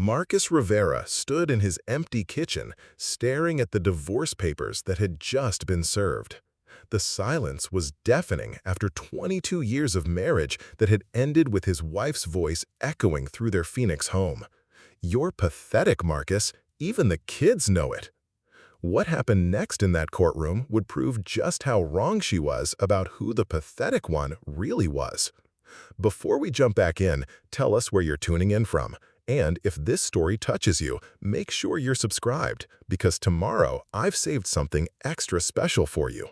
Marcus Rivera stood in his empty kitchen, staring at the divorce papers that had just been served. The silence was deafening after 22 years of marriage that had ended with his wife's voice echoing through their Phoenix home. "You're pathetic, Marcus. Even the kids know it." What happened next in that courtroom would prove just how wrong she was about who the pathetic one really was. Before we jump back in, tell us where you're tuning in from. And if this story touches you, make sure you're subscribed, because tomorrow I've saved something extra special for you.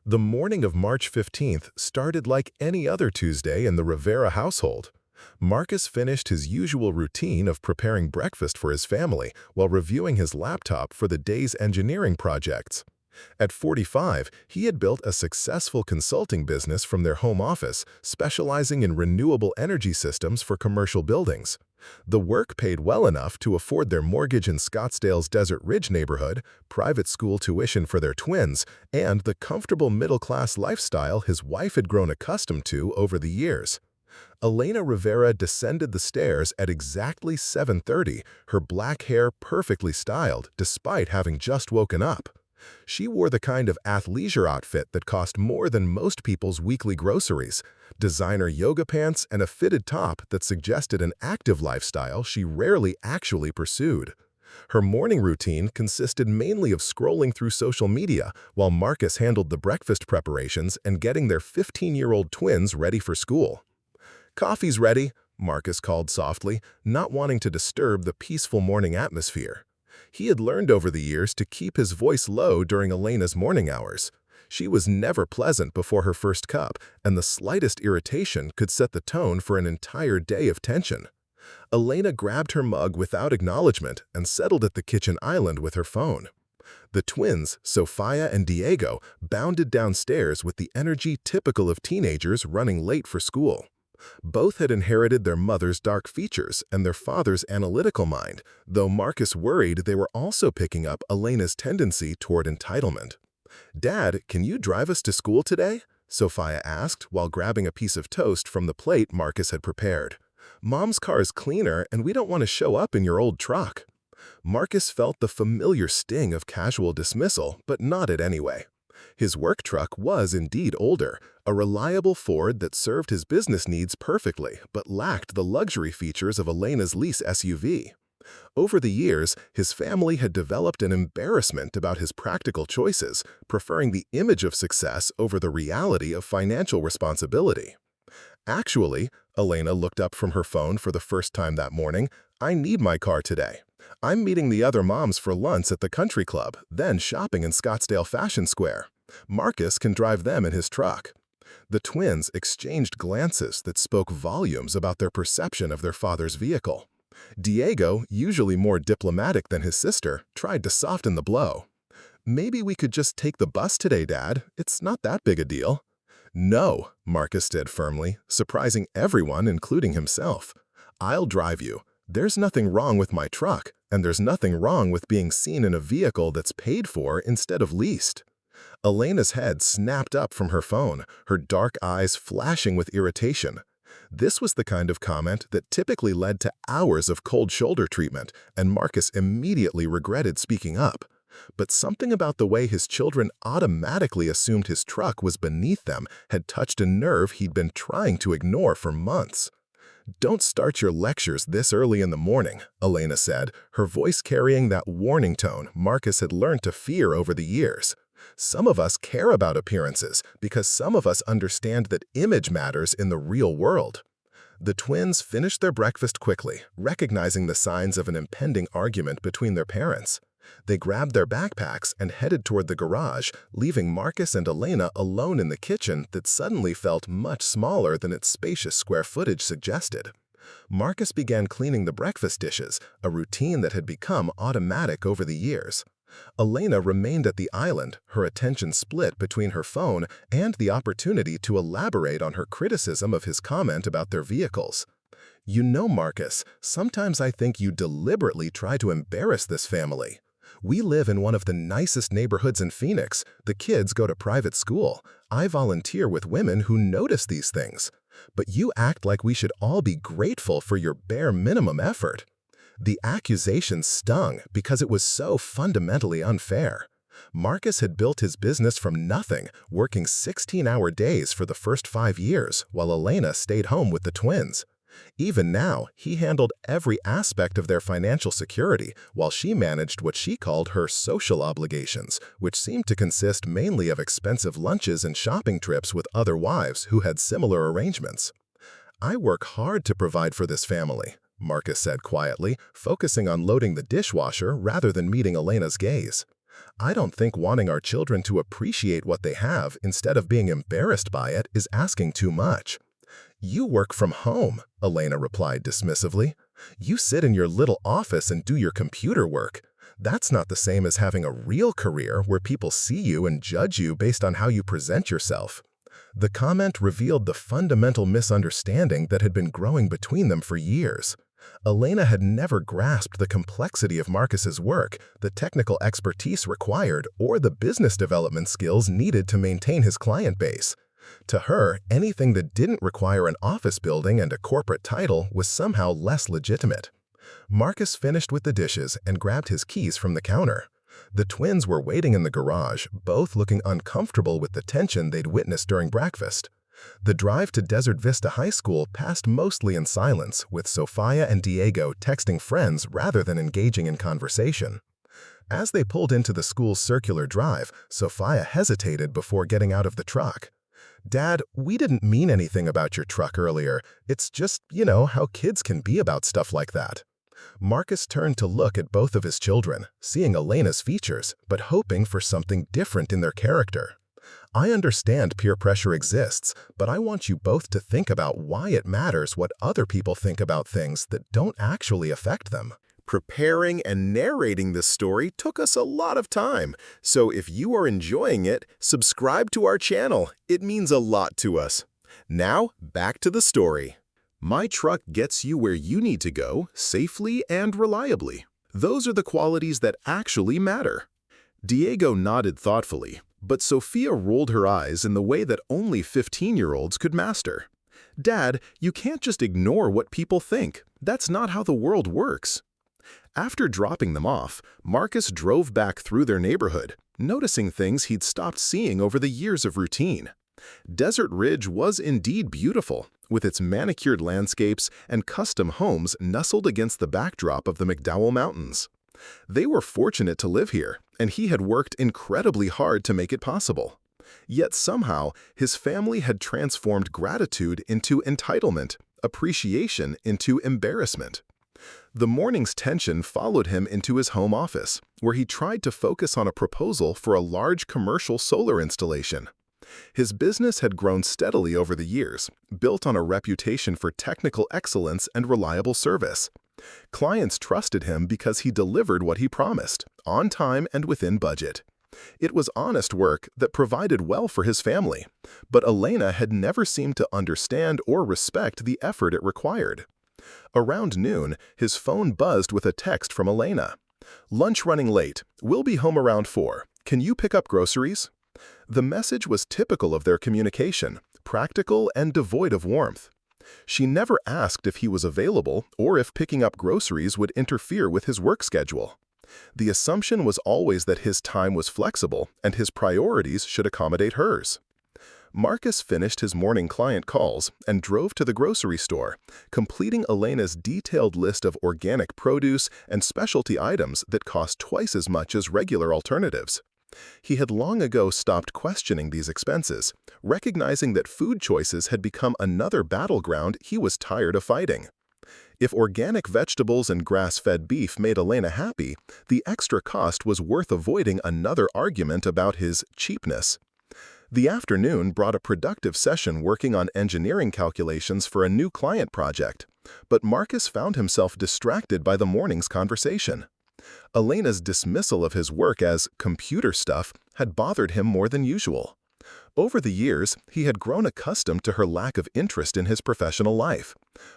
The morning of March 15th started like any other Tuesday in the Rivera household. Marcus finished his usual routine of preparing breakfast for his family while reviewing his laptop for the day's engineering projects. At 45, he had built a successful consulting business from their home office, specializing in renewable energy systems for commercial buildings. The work paid well enough to afford their mortgage in Scottsdale's Desert Ridge neighborhood, private school tuition for their twins, and the comfortable middle-class lifestyle his wife had grown accustomed to over the years. Elena Rivera descended the stairs at exactly 7:30, her black hair perfectly styled despite having just woken up. She wore the kind of athleisure outfit that cost more than most people's weekly groceries, designer yoga pants and a fitted top that suggested an active lifestyle she rarely actually pursued. Her morning routine consisted mainly of scrolling through social media while Marcus handled the breakfast preparations and getting their 15-year-old twins ready for school. "Coffee's ready," Marcus called softly, not wanting to disturb the peaceful morning atmosphere. He had learned over the years to keep his voice low during Elena's morning hours. She was never pleasant before her first cup, and the slightest irritation could set the tone for an entire day of tension. Elena grabbed her mug without acknowledgment and settled at the kitchen island with her phone. The twins, Sophia and Diego, bounded downstairs with the energy typical of teenagers running late for school. Both had inherited their mother's dark features and their father's analytical mind, though Marcus worried they were also picking up Elena's tendency toward entitlement. "Dad, can you drive us to school today?" Sophia asked while grabbing a piece of toast from the plate Marcus had prepared. "Mom's car is cleaner and we don't want to show up in your old truck." Marcus felt the familiar sting of casual dismissal, but nodded anyway. His work truck was indeed older, a reliable Ford that served his business needs perfectly but lacked the luxury features of Elena's lease SUV. Over the years, his family had developed an embarrassment about his practical choices, preferring the image of success over the reality of financial responsibility. "Actually," Elena looked up from her phone for the first time that morning, "I need my car today. I'm meeting the other moms for lunch at the country club, then shopping in Scottsdale Fashion Square. Marcus can drive them in his truck." The twins exchanged glances that spoke volumes about their perception of their father's vehicle. Diego, usually more diplomatic than his sister, tried to soften the blow. "Maybe we could just take the bus today, Dad. It's not that big a deal." "No," Marcus said firmly, surprising everyone, including himself. "I'll drive you. There's nothing wrong with my truck, and there's nothing wrong with being seen in a vehicle that's paid for instead of leased." Elena's head snapped up from her phone, her dark eyes flashing with irritation. This was the kind of comment that typically led to hours of cold shoulder treatment, and Marcus immediately regretted speaking up. But something about the way his children automatically assumed his truck was beneath them had touched a nerve he'd been trying to ignore for months. "Don't start your lectures this early in the morning," Elena said, her voice carrying that warning tone Marcus had learned to fear over the years. "Some of us care about appearances because some of us understand that image matters in the real world." The twins finished their breakfast quickly, recognizing the signs of an impending argument between their parents. They grabbed their backpacks and headed toward the garage, leaving Marcus and Elena alone in the kitchen that suddenly felt much smaller than its spacious square footage suggested. Marcus began cleaning the breakfast dishes, a routine that had become automatic over the years. Elena remained at the island, her attention split between her phone and the opportunity to elaborate on her criticism of his comment about their vehicles. "You know, Marcus, sometimes I think you deliberately try to embarrass this family. We live in one of the nicest neighborhoods in Phoenix. The kids go to private school. I volunteer with women who notice these things. But you act like we should all be grateful for your bare minimum effort." The accusation stung because it was so fundamentally unfair. Marcus had built his business from nothing, working 16-hour days for the first 5 years, while Elena stayed home with the twins. Even now, he handled every aspect of their financial security, while she managed what she called her social obligations, which seemed to consist mainly of expensive lunches and shopping trips with other wives who had similar arrangements. "I work hard to provide for this family," Marcus said quietly, focusing on loading the dishwasher rather than meeting Elena's gaze. "I don't think wanting our children to appreciate what they have instead of being embarrassed by it is asking too much." "You work from home," Elena replied dismissively. "You sit in your little office and do your computer work. That's not the same as having a real career where people see you and judge you based on how you present yourself." The comment revealed the fundamental misunderstanding that had been growing between them for years. Elena had never grasped the complexity of Marcus's work, the technical expertise required, or the business development skills needed to maintain his client base. To her, anything that didn't require an office building and a corporate title was somehow less legitimate. Marcus finished with the dishes and grabbed his keys from the counter. The twins were waiting in the garage, both looking uncomfortable with the tension they'd witnessed during breakfast. The drive to Desert Vista High School passed mostly in silence, with Sofia and Diego texting friends rather than engaging in conversation. As they pulled into the school's circular drive, Sofia hesitated before getting out of the truck. "Dad, we didn't mean anything about your truck earlier. It's just, how kids can be about stuff like that." Marcus turned to look at both of his children, seeing Elena's features, but hoping for something different in their character. "I understand peer pressure exists, but I want you both to think about why it matters what other people think about things that don't actually affect them." Preparing and narrating this story took us a lot of time, so if you are enjoying it, subscribe to our channel. It means a lot to us. Now, back to the story. My truck gets you where you need to go, safely and reliably. Those are the qualities that actually matter. Diego nodded thoughtfully, but Sofia rolled her eyes in the way that only 15-year-olds could master. "Dad, you can't just ignore what people think. That's not how the world works." After dropping them off, Marcus drove back through their neighborhood, noticing things he'd stopped seeing over the years of routine. Desert Ridge was indeed beautiful, with its manicured landscapes and custom homes nestled against the backdrop of the McDowell Mountains. They were fortunate to live here, and he had worked incredibly hard to make it possible. Yet somehow, his family had transformed gratitude into entitlement, appreciation into embarrassment. The morning's tension followed him into his home office, where he tried to focus on a proposal for a large commercial solar installation. His business had grown steadily over the years, built on a reputation for technical excellence and reliable service. Clients trusted him because he delivered what he promised, on time and within budget. It was honest work that provided well for his family, but Elena had never seemed to understand or respect the effort it required. Around noon, his phone buzzed with a text from Elena. "Lunch running late. We'll be home around 4. Can you pick up groceries?" The message was typical of their communication, practical and devoid of warmth. She never asked if he was available or if picking up groceries would interfere with his work schedule. The assumption was always that his time was flexible and his priorities should accommodate hers. Marcus finished his morning client calls and drove to the grocery store, completing Elena's detailed list of organic produce and specialty items that cost twice as much as regular alternatives. He had long ago stopped questioning these expenses, recognizing that food choices had become another battleground he was tired of fighting. If organic vegetables and grass-fed beef made Elena happy, the extra cost was worth avoiding another argument about his cheapness. The afternoon brought a productive session working on engineering calculations for a new client project, but Marcus found himself distracted by the morning's conversation. Elena's dismissal of his work as computer stuff had bothered him more than usual. Over the years, he had grown accustomed to her lack of interest in his professional life,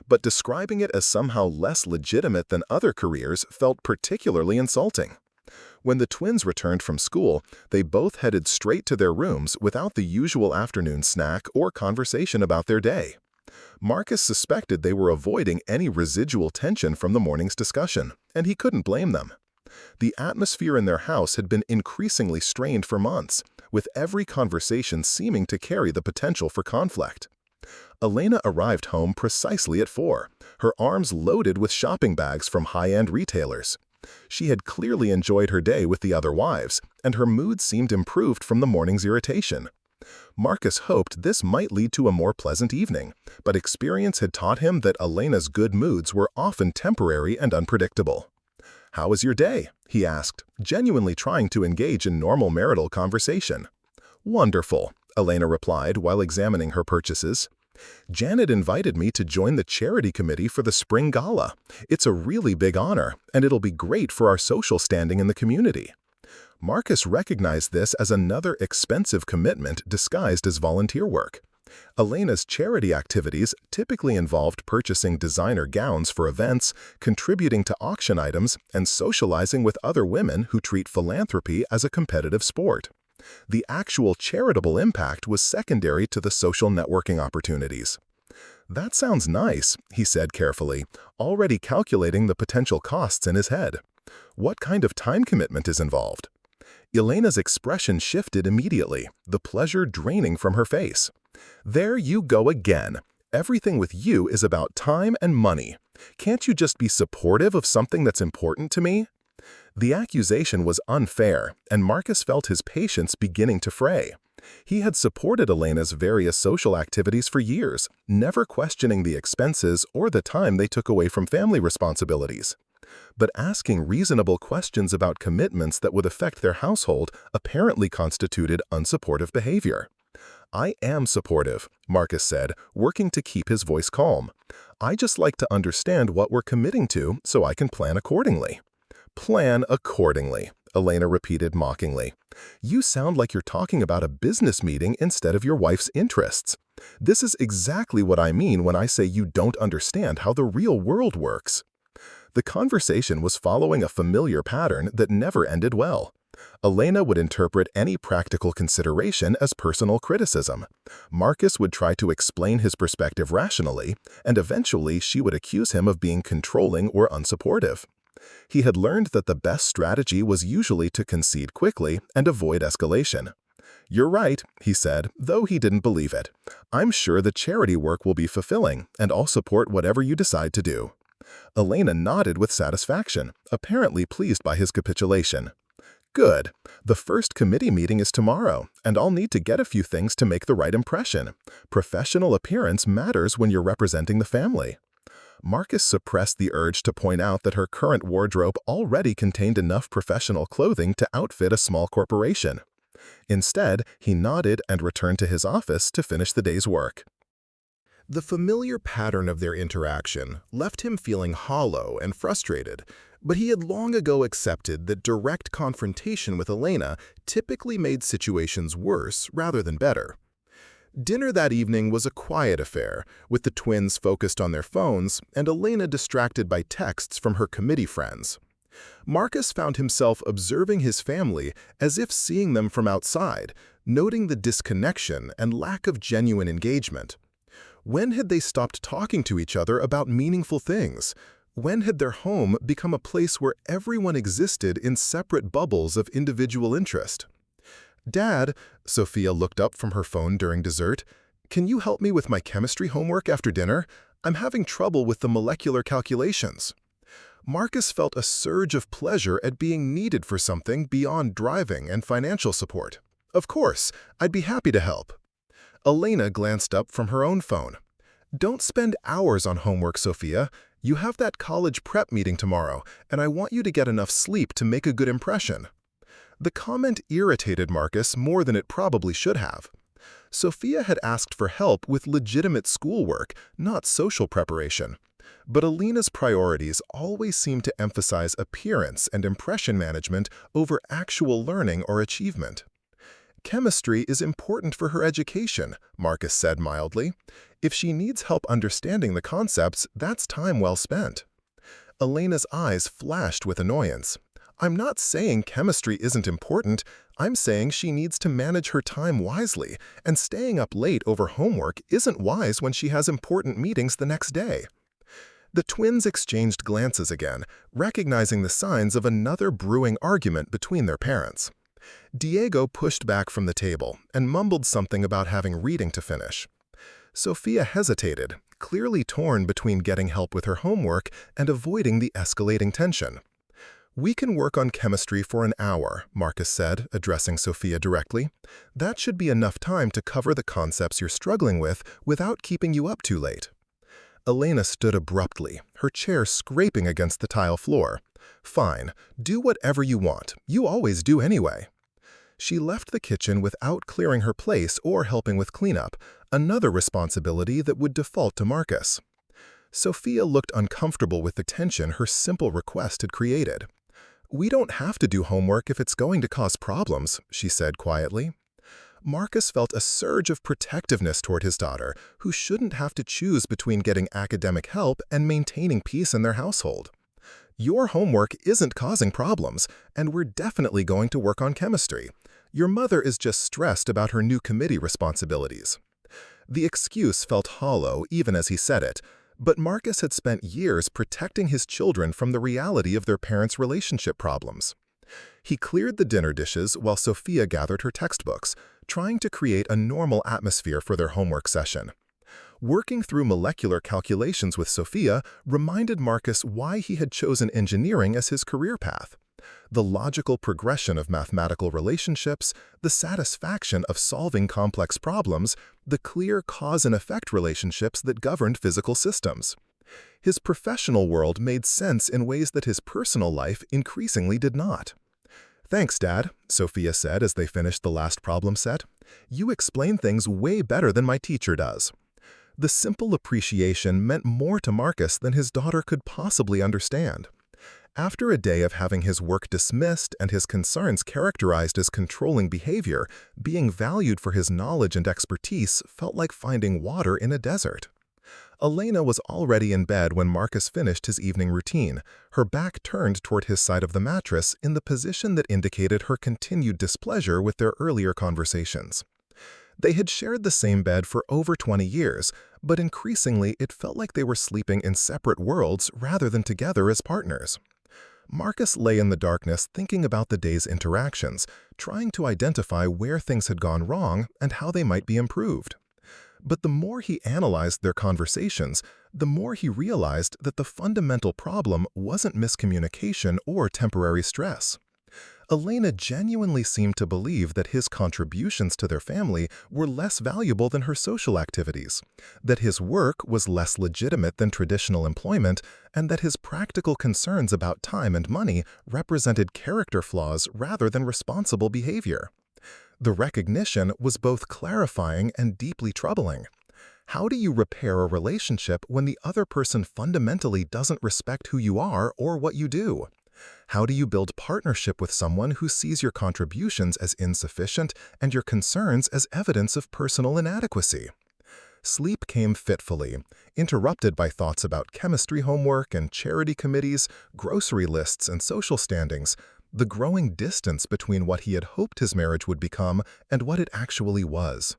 but describing it as somehow less legitimate than other careers felt particularly insulting. When the twins returned from school, they both headed straight to their rooms without the usual afternoon snack or conversation about their day. Marcus suspected they were avoiding any residual tension from the morning's discussion, and he couldn't blame them. The atmosphere in their house had been increasingly strained for months, with every conversation seeming to carry the potential for conflict. Elena arrived home precisely at 4, her arms loaded with shopping bags from high-end retailers. She had clearly enjoyed her day with the other wives, and her mood seemed improved from the morning's irritation. Marcus hoped this might lead to a more pleasant evening, but experience had taught him that Elena's good moods were often temporary and unpredictable. "How was your day?" he asked, genuinely trying to engage in normal marital conversation. "Wonderful," Elena replied while examining her purchases. "Janet invited me to join the charity committee for the spring gala. It's a really big honor, and it'll be great for our social standing in the community." Marcus recognized this as another expensive commitment disguised as volunteer work. Elena's charity activities typically involved purchasing designer gowns for events, contributing to auction items, and socializing with other women who treat philanthropy as a competitive sport. The actual charitable impact was secondary to the social networking opportunities. "That sounds nice," he said carefully, already calculating the potential costs in his head. "What kind of time commitment is involved?" Elena's expression shifted immediately, the pleasure draining from her face. "There you go again. Everything with you is about time and money. Can't you just be supportive of something that's important to me?" The accusation was unfair, and Marcus felt his patience beginning to fray. He had supported Elena's various social activities for years, never questioning the expenses or the time they took away from family responsibilities. But asking reasonable questions about commitments that would affect their household apparently constituted unsupportive behavior. "I am supportive," Marcus said, working to keep his voice calm. "I just like to understand what we're committing to so I can plan accordingly." "Plan accordingly," Elena repeated mockingly. "You sound like you're talking about a business meeting instead of your wife's interests. This is exactly what I mean when I say you don't understand how the real world works." The conversation was following a familiar pattern that never ended well. Elena would interpret any practical consideration as personal criticism. Marcus would try to explain his perspective rationally, and eventually she would accuse him of being controlling or unsupportive. He had learned that the best strategy was usually to concede quickly and avoid escalation. "You're right," he said, though he didn't believe it. "I'm sure the charity work will be fulfilling, and I'll support whatever you decide to do." Elena nodded with satisfaction, apparently pleased by his capitulation. "Good. The first committee meeting is tomorrow, and I'll need to get a few things to make the right impression. Professional appearance matters when you're representing the family." Marcus suppressed the urge to point out that her current wardrobe already contained enough professional clothing to outfit a small corporation. Instead, he nodded and returned to his office to finish the day's work. The familiar pattern of their interaction left him feeling hollow and frustrated, but he had long ago accepted that direct confrontation with Elena typically made situations worse rather than better. Dinner that evening was a quiet affair, with the twins focused on their phones and Elena distracted by texts from her committee friends. Marcus found himself observing his family as if seeing them from outside, noting the disconnection and lack of genuine engagement. When had they stopped talking to each other about meaningful things? When had their home become a place where everyone existed in separate bubbles of individual interest? "Dad," Sophia looked up from her phone during dessert, "can you help me with my chemistry homework after dinner? I'm having trouble with the molecular calculations." Marcus felt a surge of pleasure at being needed for something beyond driving and financial support. "Of course, I'd be happy to help." Elena glanced up from her own phone. "Don't spend hours on homework, Sophia. You have that college prep meeting tomorrow, and I want you to get enough sleep to make a good impression." The comment irritated Marcus more than it probably should have. Sophia had asked for help with legitimate schoolwork, not social preparation. But Elena's priorities always seemed to emphasize appearance and impression management over actual learning or achievement. "Chemistry is important for her education," Marcus said mildly. "If she needs help understanding the concepts, that's time well spent." Elena's eyes flashed with annoyance. "I'm not saying chemistry isn't important. I'm saying she needs to manage her time wisely, and staying up late over homework isn't wise when she has important meetings the next day. The twins exchanged glances again, recognizing the signs of another brewing argument between their parents. Diego pushed back from the table and mumbled something about having reading to finish. Sophia hesitated, clearly torn between getting help with her homework and avoiding the escalating tension. "We can work on chemistry for an hour," Marcus said, addressing Sophia directly. "That should be enough time to cover the concepts you're struggling with without keeping you up too late." Elena stood abruptly, her chair scraping against the tile floor. "Fine, do whatever you want. You always do anyway." She left the kitchen without clearing her place or helping with cleanup, another responsibility that would default to Marcus. Sophia looked uncomfortable with the tension her simple request had created. "We don't have to do homework if it's going to cause problems," she said quietly. Marcus felt a surge of protectiveness toward his daughter, who shouldn't have to choose between getting academic help and maintaining peace in their household. "Your homework isn't causing problems, and we're definitely going to work on chemistry. Your mother is just stressed about her new committee responsibilities." The excuse felt hollow even as he said it, but Marcus had spent years protecting his children from the reality of their parents' relationship problems. He cleared the dinner dishes while Sophia gathered her textbooks, trying to create a normal atmosphere for their homework session. Working through molecular calculations with Sophia reminded Marcus why he had chosen engineering as his career path. The logical progression of mathematical relationships, the satisfaction of solving complex problems, the clear cause and effect relationships that governed physical systems. His professional world made sense in ways that his personal life increasingly did not. "Thanks, Dad," Sophia said as they finished the last problem set. "You explain things way better than my teacher does." The simple appreciation meant more to Marcus than his daughter could possibly understand. After a day of having his work dismissed and his concerns characterized as controlling behavior, being valued for his knowledge and expertise felt like finding water in a desert. Elena was already in bed when Marcus finished his evening routine, her back turned toward his side of the mattress in the position that indicated her continued displeasure with their earlier conversations. They had shared the same bed for over 20 years, but increasingly it felt like they were sleeping in separate worlds rather than together as partners. Marcus lay in the darkness thinking about the day's interactions, trying to identify where things had gone wrong and how they might be improved. But the more he analyzed their conversations, the more he realized that the fundamental problem wasn't miscommunication or temporary stress. Elena genuinely seemed to believe that his contributions to their family were less valuable than her social activities, that his work was less legitimate than traditional employment, and that his practical concerns about time and money represented character flaws rather than responsible behavior. The recognition was both clarifying and deeply troubling. How do you repair a relationship when the other person fundamentally doesn't respect who you are or what you do? How do you build partnership with someone who sees your contributions as insufficient and your concerns as evidence of personal inadequacy? Sleep came fitfully, interrupted by thoughts about chemistry homework and charity committees, grocery lists and social standings, the growing distance between what he had hoped his marriage would become and what it actually was.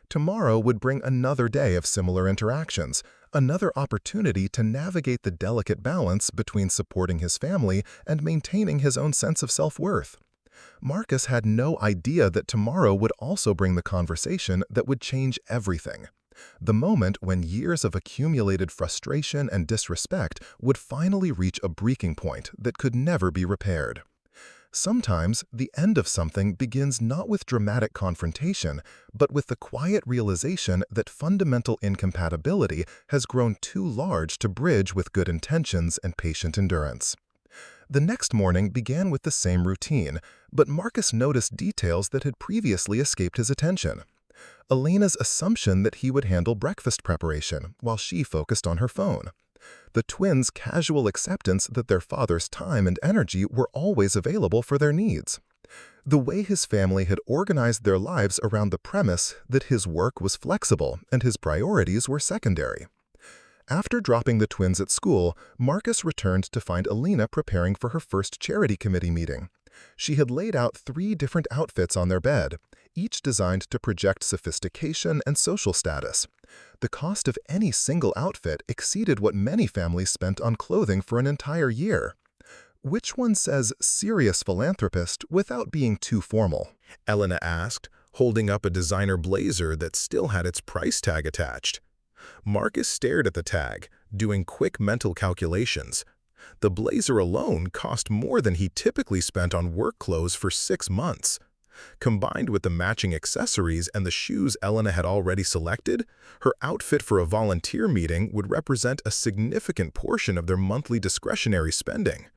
Tomorrow would bring another day of similar interactions, another opportunity to navigate the delicate balance between supporting his family and maintaining his own sense of self-worth. Marcus had no idea that tomorrow would also bring the conversation that would change everything. The moment when years of accumulated frustration and disrespect would finally reach a breaking point that could never be repaired. Sometimes the end of something begins not with dramatic confrontation, but with the quiet realization that fundamental incompatibility has grown too large to bridge with good intentions and patient endurance. The next morning began with the same routine, but Marcus noticed details that had previously escaped his attention. Elena's assumption that he would handle breakfast preparation while she focused on her phone. The twins' casual acceptance that their father's time and energy were always available for their needs. The way his family had organized their lives around the premise that his work was flexible and his priorities were secondary. After dropping the twins at school, Marcus returned to find Elena preparing for her first charity committee meeting. She had laid out 3 different outfits on their bed, each designed to project sophistication and social status. The cost of any single outfit exceeded what many families spent on clothing for an entire year. Which one says serious philanthropist without being too formal? Elena asked, holding up a designer blazer that still had its price tag attached. Marcus stared at the tag, doing quick mental calculations. The blazer alone cost more than he typically spent on work clothes for 6 months. Combined with the matching accessories and the shoes Elena had already selected, her outfit for a volunteer meeting would represent a significant portion of their monthly discretionary spending.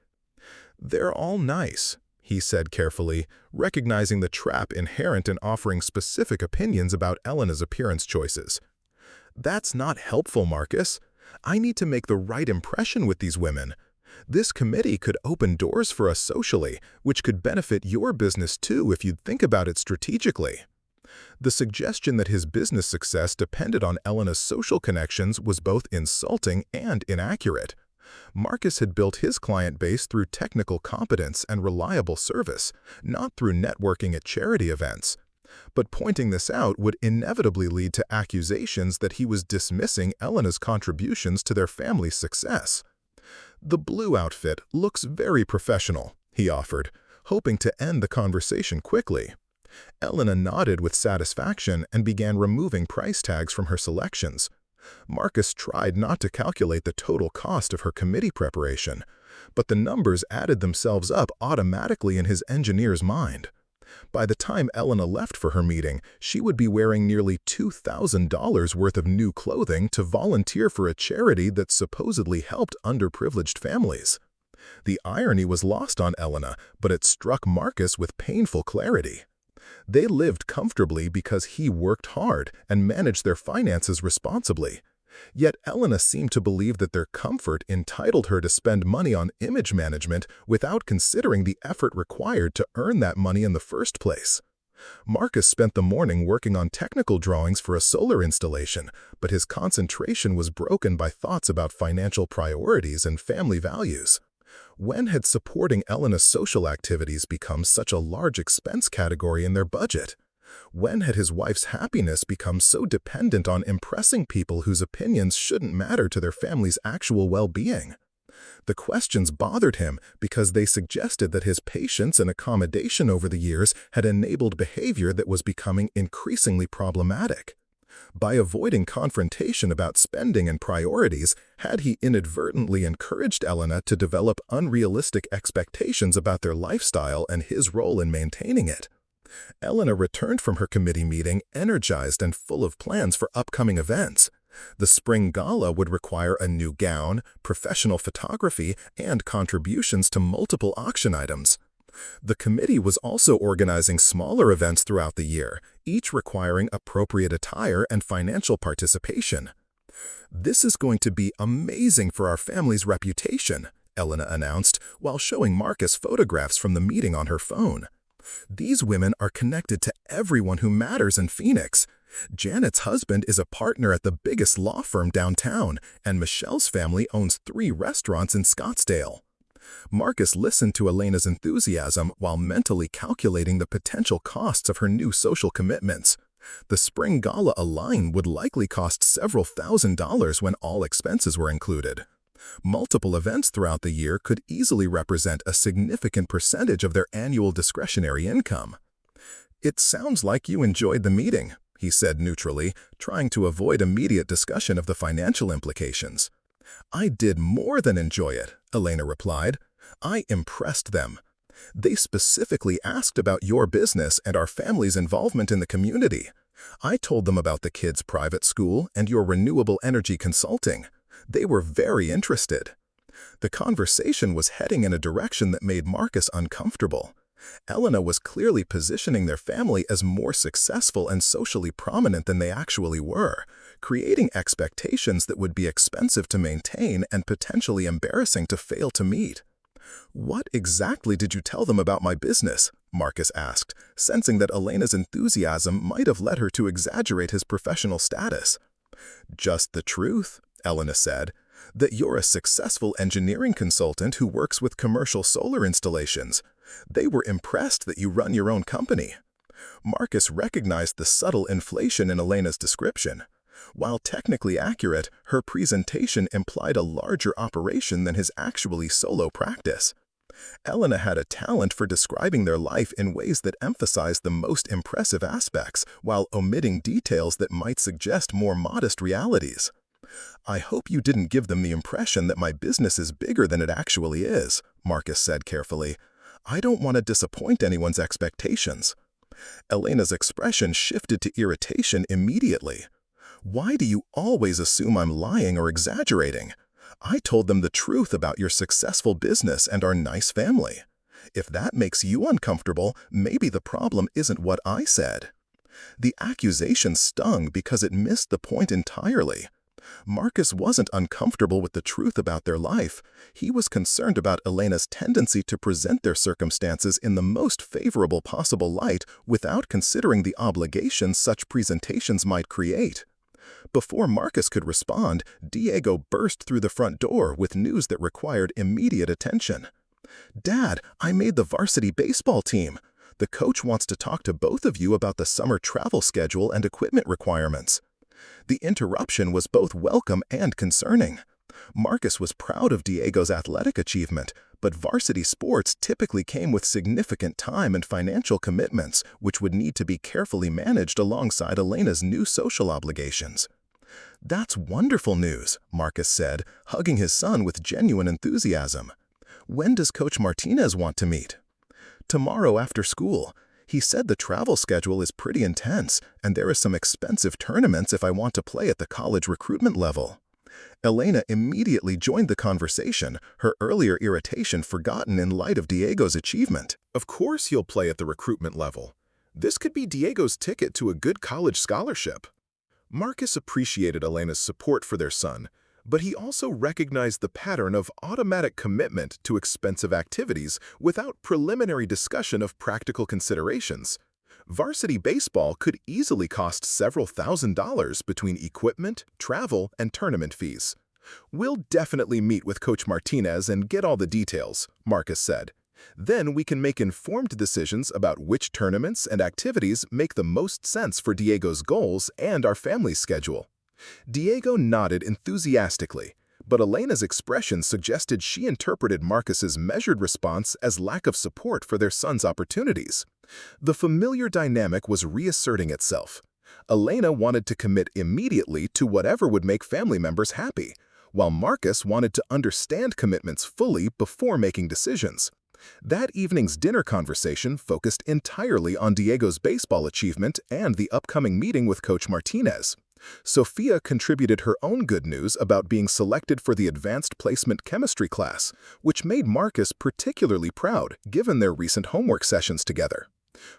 "They're all nice," he said carefully, recognizing the trap inherent in offering specific opinions about Elena's appearance choices. "That's not helpful, Marcus. I need to make the right impression with these women. This committee could open doors for us socially, which could benefit your business too if you'd think about it strategically." The suggestion that his business success depended on Elena's social connections was both insulting and inaccurate. Marcus had built his client base through technical competence and reliable service, not through networking at charity events. But pointing this out would inevitably lead to accusations that he was dismissing Elena's contributions to their family's success. "The blue outfit looks very professional," he offered, hoping to end the conversation quickly. Elena nodded with satisfaction and began removing price tags from her selections. Marcus tried not to calculate the total cost of her committee preparation, but the numbers added themselves up automatically in his engineer's mind. By the time Elena left for her meeting, she would be wearing nearly $2,000 worth of new clothing to volunteer for a charity that supposedly helped underprivileged families. The irony was lost on Elena, but it struck Marcus with painful clarity. They lived comfortably because he worked hard and managed their finances responsibly. Yet Elena seemed to believe that their comfort entitled her to spend money on image management without considering the effort required to earn that money in the first place. Marcus spent the morning working on technical drawings for a solar installation, but his concentration was broken by thoughts about financial priorities and family values. When had supporting Elena's social activities become such a large expense category in their budget? When had his wife's happiness become so dependent on impressing people whose opinions shouldn't matter to their family's actual well-being? The questions bothered him because they suggested that his patience and accommodation over the years had enabled behavior that was becoming increasingly problematic. By avoiding confrontation about spending and priorities, had he inadvertently encouraged Elena to develop unrealistic expectations about their lifestyle and his role in maintaining it? Elena returned from her committee meeting energized and full of plans for upcoming events. The spring gala would require a new gown, professional photography, and contributions to multiple auction items. The committee was also organizing smaller events throughout the year, each requiring appropriate attire and financial participation. "This is going to be amazing for our family's reputation," Elena announced while showing Marcus photographs from the meeting on her phone. "These women are connected to everyone who matters in Phoenix. Janet's husband is a partner at the biggest law firm downtown, and Michelle's family owns 3 restaurants in Scottsdale." Marcus listened to Elena's enthusiasm while mentally calculating the potential costs of her new social commitments. The spring gala alone would likely cost several $1,000s when all expenses were included. Multiple events throughout the year could easily represent a significant percentage of their annual discretionary income. "It sounds like you enjoyed the meeting," he said neutrally, trying to avoid immediate discussion of the financial implications. "I did more than enjoy it," Elena replied. "I impressed them. They specifically asked about your business and our family's involvement in the community. I told them about the kids' private school and your renewable energy consulting. They were very interested." The conversation was heading in a direction that made Marcus uncomfortable. Elena was clearly positioning their family as more successful and socially prominent than they actually were, creating expectations that would be expensive to maintain and potentially embarrassing to fail to meet. "What exactly did you tell them about my business?" Marcus asked, sensing that Elena's enthusiasm might have led her to exaggerate his professional status. "Just the truth," Elena said, "that you're a successful engineering consultant who works with commercial solar installations. They were impressed that you run your own company. Marcus recognized the subtle inflation in Elena's description. While technically accurate, her presentation implied a larger operation than his actually solo practice. Elena had a talent for describing their life in ways that emphasized the most impressive aspects while omitting details that might suggest more modest realities. "I hope you didn't give them the impression that my business is bigger than it actually is," Marcus said carefully. "I don't want to disappoint anyone's expectations." Elena's expression shifted to irritation immediately. "Why do you always assume I'm lying or exaggerating? I told them the truth about your successful business and our nice family. If that makes you uncomfortable, maybe the problem isn't what I said." The accusation stung because it missed the point entirely. Marcus wasn't uncomfortable with the truth about their life. He was concerned about Elena's tendency to present their circumstances in the most favorable possible light without considering the obligations such presentations might create. Before Marcus could respond, Diego burst through the front door with news that required immediate attention. "Dad, I made the varsity baseball team. The coach wants to talk to both of you about the summer travel schedule and equipment requirements." The interruption was both welcome and concerning. Marcus was proud of Diego's athletic achievement, but varsity sports typically came with significant time and financial commitments, which would need to be carefully managed alongside Elena's new social obligations. "That's wonderful news," Marcus said, hugging his son with genuine enthusiasm. "When does Coach Martinez want to meet?" "Tomorrow after school. He said the travel schedule is pretty intense, and there are some expensive tournaments if I want to play at the college recruitment level." Elena immediately joined the conversation, her earlier irritation forgotten in light of Diego's achievement. Of course you'll play at the recruitment level. This could be Diego's ticket to a good college scholarship. Marcus appreciated Elena's support for their son, but he also recognized the pattern of automatic commitment to expensive activities without preliminary discussion of practical considerations. Varsity baseball could easily cost several $1,000s between equipment, travel, and tournament fees. "We'll definitely meet with Coach Martinez and get all the details," Marcus said. "Then we can make informed decisions about which tournaments and activities make the most sense for Diego's goals and our family's schedule." Diego nodded enthusiastically, but Elena's expression suggested she interpreted Marcus's measured response as lack of support for their son's opportunities. The familiar dynamic was reasserting itself. Elena wanted to commit immediately to whatever would make family members happy, while Marcus wanted to understand commitments fully before making decisions. That evening's dinner conversation focused entirely on Diego's baseball achievement and the upcoming meeting with Coach Martinez. Sophia contributed her own good news about being selected for the advanced placement chemistry class, which made Marcus particularly proud given their recent homework sessions together.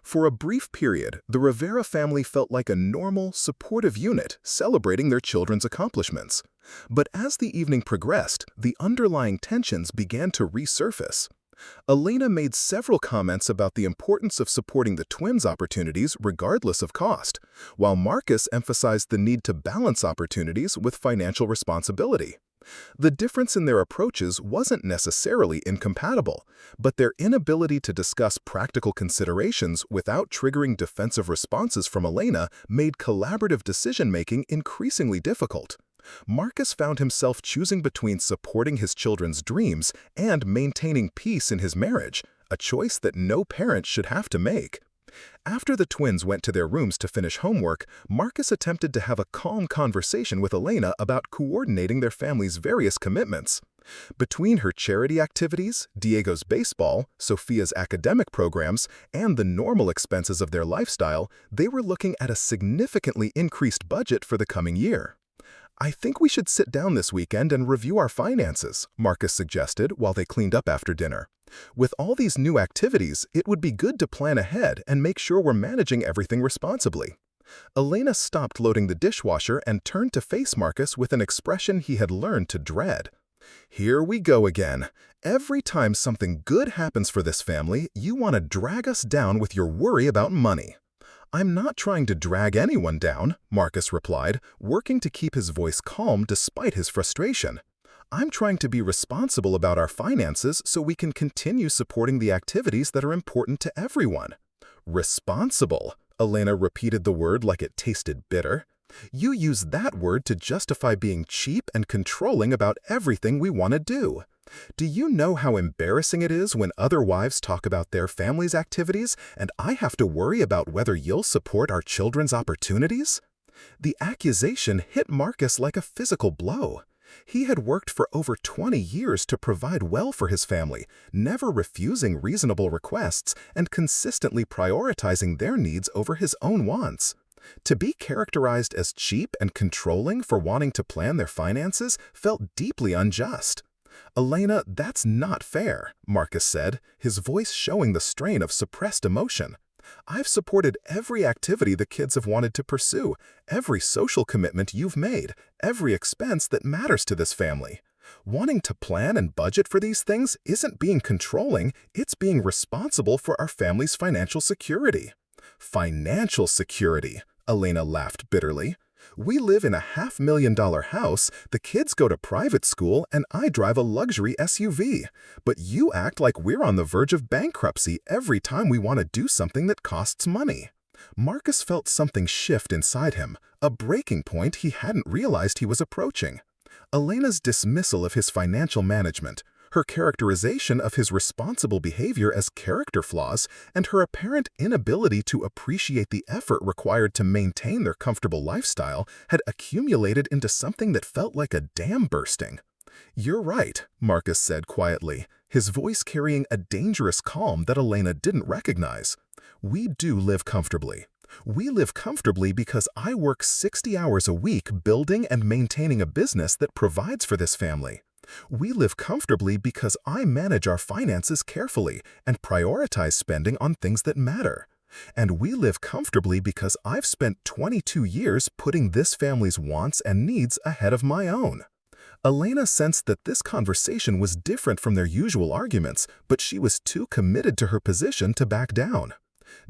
For a brief period, the Rivera family felt like a normal, supportive unit celebrating their children's accomplishments. But as the evening progressed, the underlying tensions began to resurface. Elena made several comments about the importance of supporting the twins' opportunities regardless of cost, while Marcus emphasized the need to balance opportunities with financial responsibility. The difference in their approaches wasn't necessarily incompatible, but their inability to discuss practical considerations without triggering defensive responses from Elena made collaborative decision-making increasingly difficult. Marcus found himself choosing between supporting his children's dreams and maintaining peace in his marriage, a choice that no parent should have to make. After the twins went to their rooms to finish homework, Marcus attempted to have a calm conversation with Elena about coordinating their family's various commitments. Between her charity activities, Diego's baseball, Sophia's academic programs, and the normal expenses of their lifestyle, they were looking at a significantly increased budget for the coming year. "I think we should sit down this weekend and review our finances," Marcus suggested while they cleaned up after dinner. "With all these new activities, it would be good to plan ahead and make sure we're managing everything responsibly." Elena stopped loading the dishwasher and turned to face Marcus with an expression he had learned to dread. "Here we go again. Every time something good happens for this family, you want to drag us down with your worry about money." "I'm not trying to drag anyone down," Marcus replied, working to keep his voice calm despite his frustration. I'm trying to be responsible about our finances so we can continue supporting the activities that are important to everyone. Responsible. Elena repeated the word like it tasted bitter. You use that word to justify being cheap and controlling about everything we want to do. Do you know how embarrassing it is when other wives talk about their family's activities and I have to worry about whether you'll support our children's opportunities? The accusation hit Marcus like a physical blow. He had worked for over 20 years to provide well for his family, never refusing reasonable requests and consistently prioritizing their needs over his own wants. To be characterized as cheap and controlling for wanting to plan their finances felt deeply unjust. "Elena, that's not fair," Marcus said, his voice showing the strain of suppressed emotion. "I've supported every activity the kids have wanted to pursue, every social commitment you've made, every expense that matters to this family. Wanting to plan and budget for these things isn't being controlling, it's being responsible for our family's financial security." "Financial security," Elena laughed bitterly. "We live in a $500,000 house, the kids go to private school, and I drive a luxury SUV. But you act like we're on the verge of bankruptcy every time we want to do something that costs money." Marcus felt something shift inside him, a breaking point he hadn't realized he was approaching. Elena's dismissal of his financial management, her characterization of his responsible behavior as character flaws, and her apparent inability to appreciate the effort required to maintain their comfortable lifestyle had accumulated into something that felt like a dam bursting. "You're right," Marcus said quietly, his voice carrying a dangerous calm that Elena didn't recognize. "We do live comfortably. We live comfortably because I work 60 hours a week building and maintaining a business that provides for this family. We live comfortably because I manage our finances carefully and prioritize spending on things that matter. And we live comfortably because I've spent 22 years putting this family's wants and needs ahead of my own." Elena sensed that this conversation was different from their usual arguments, but she was too committed to her position to back down.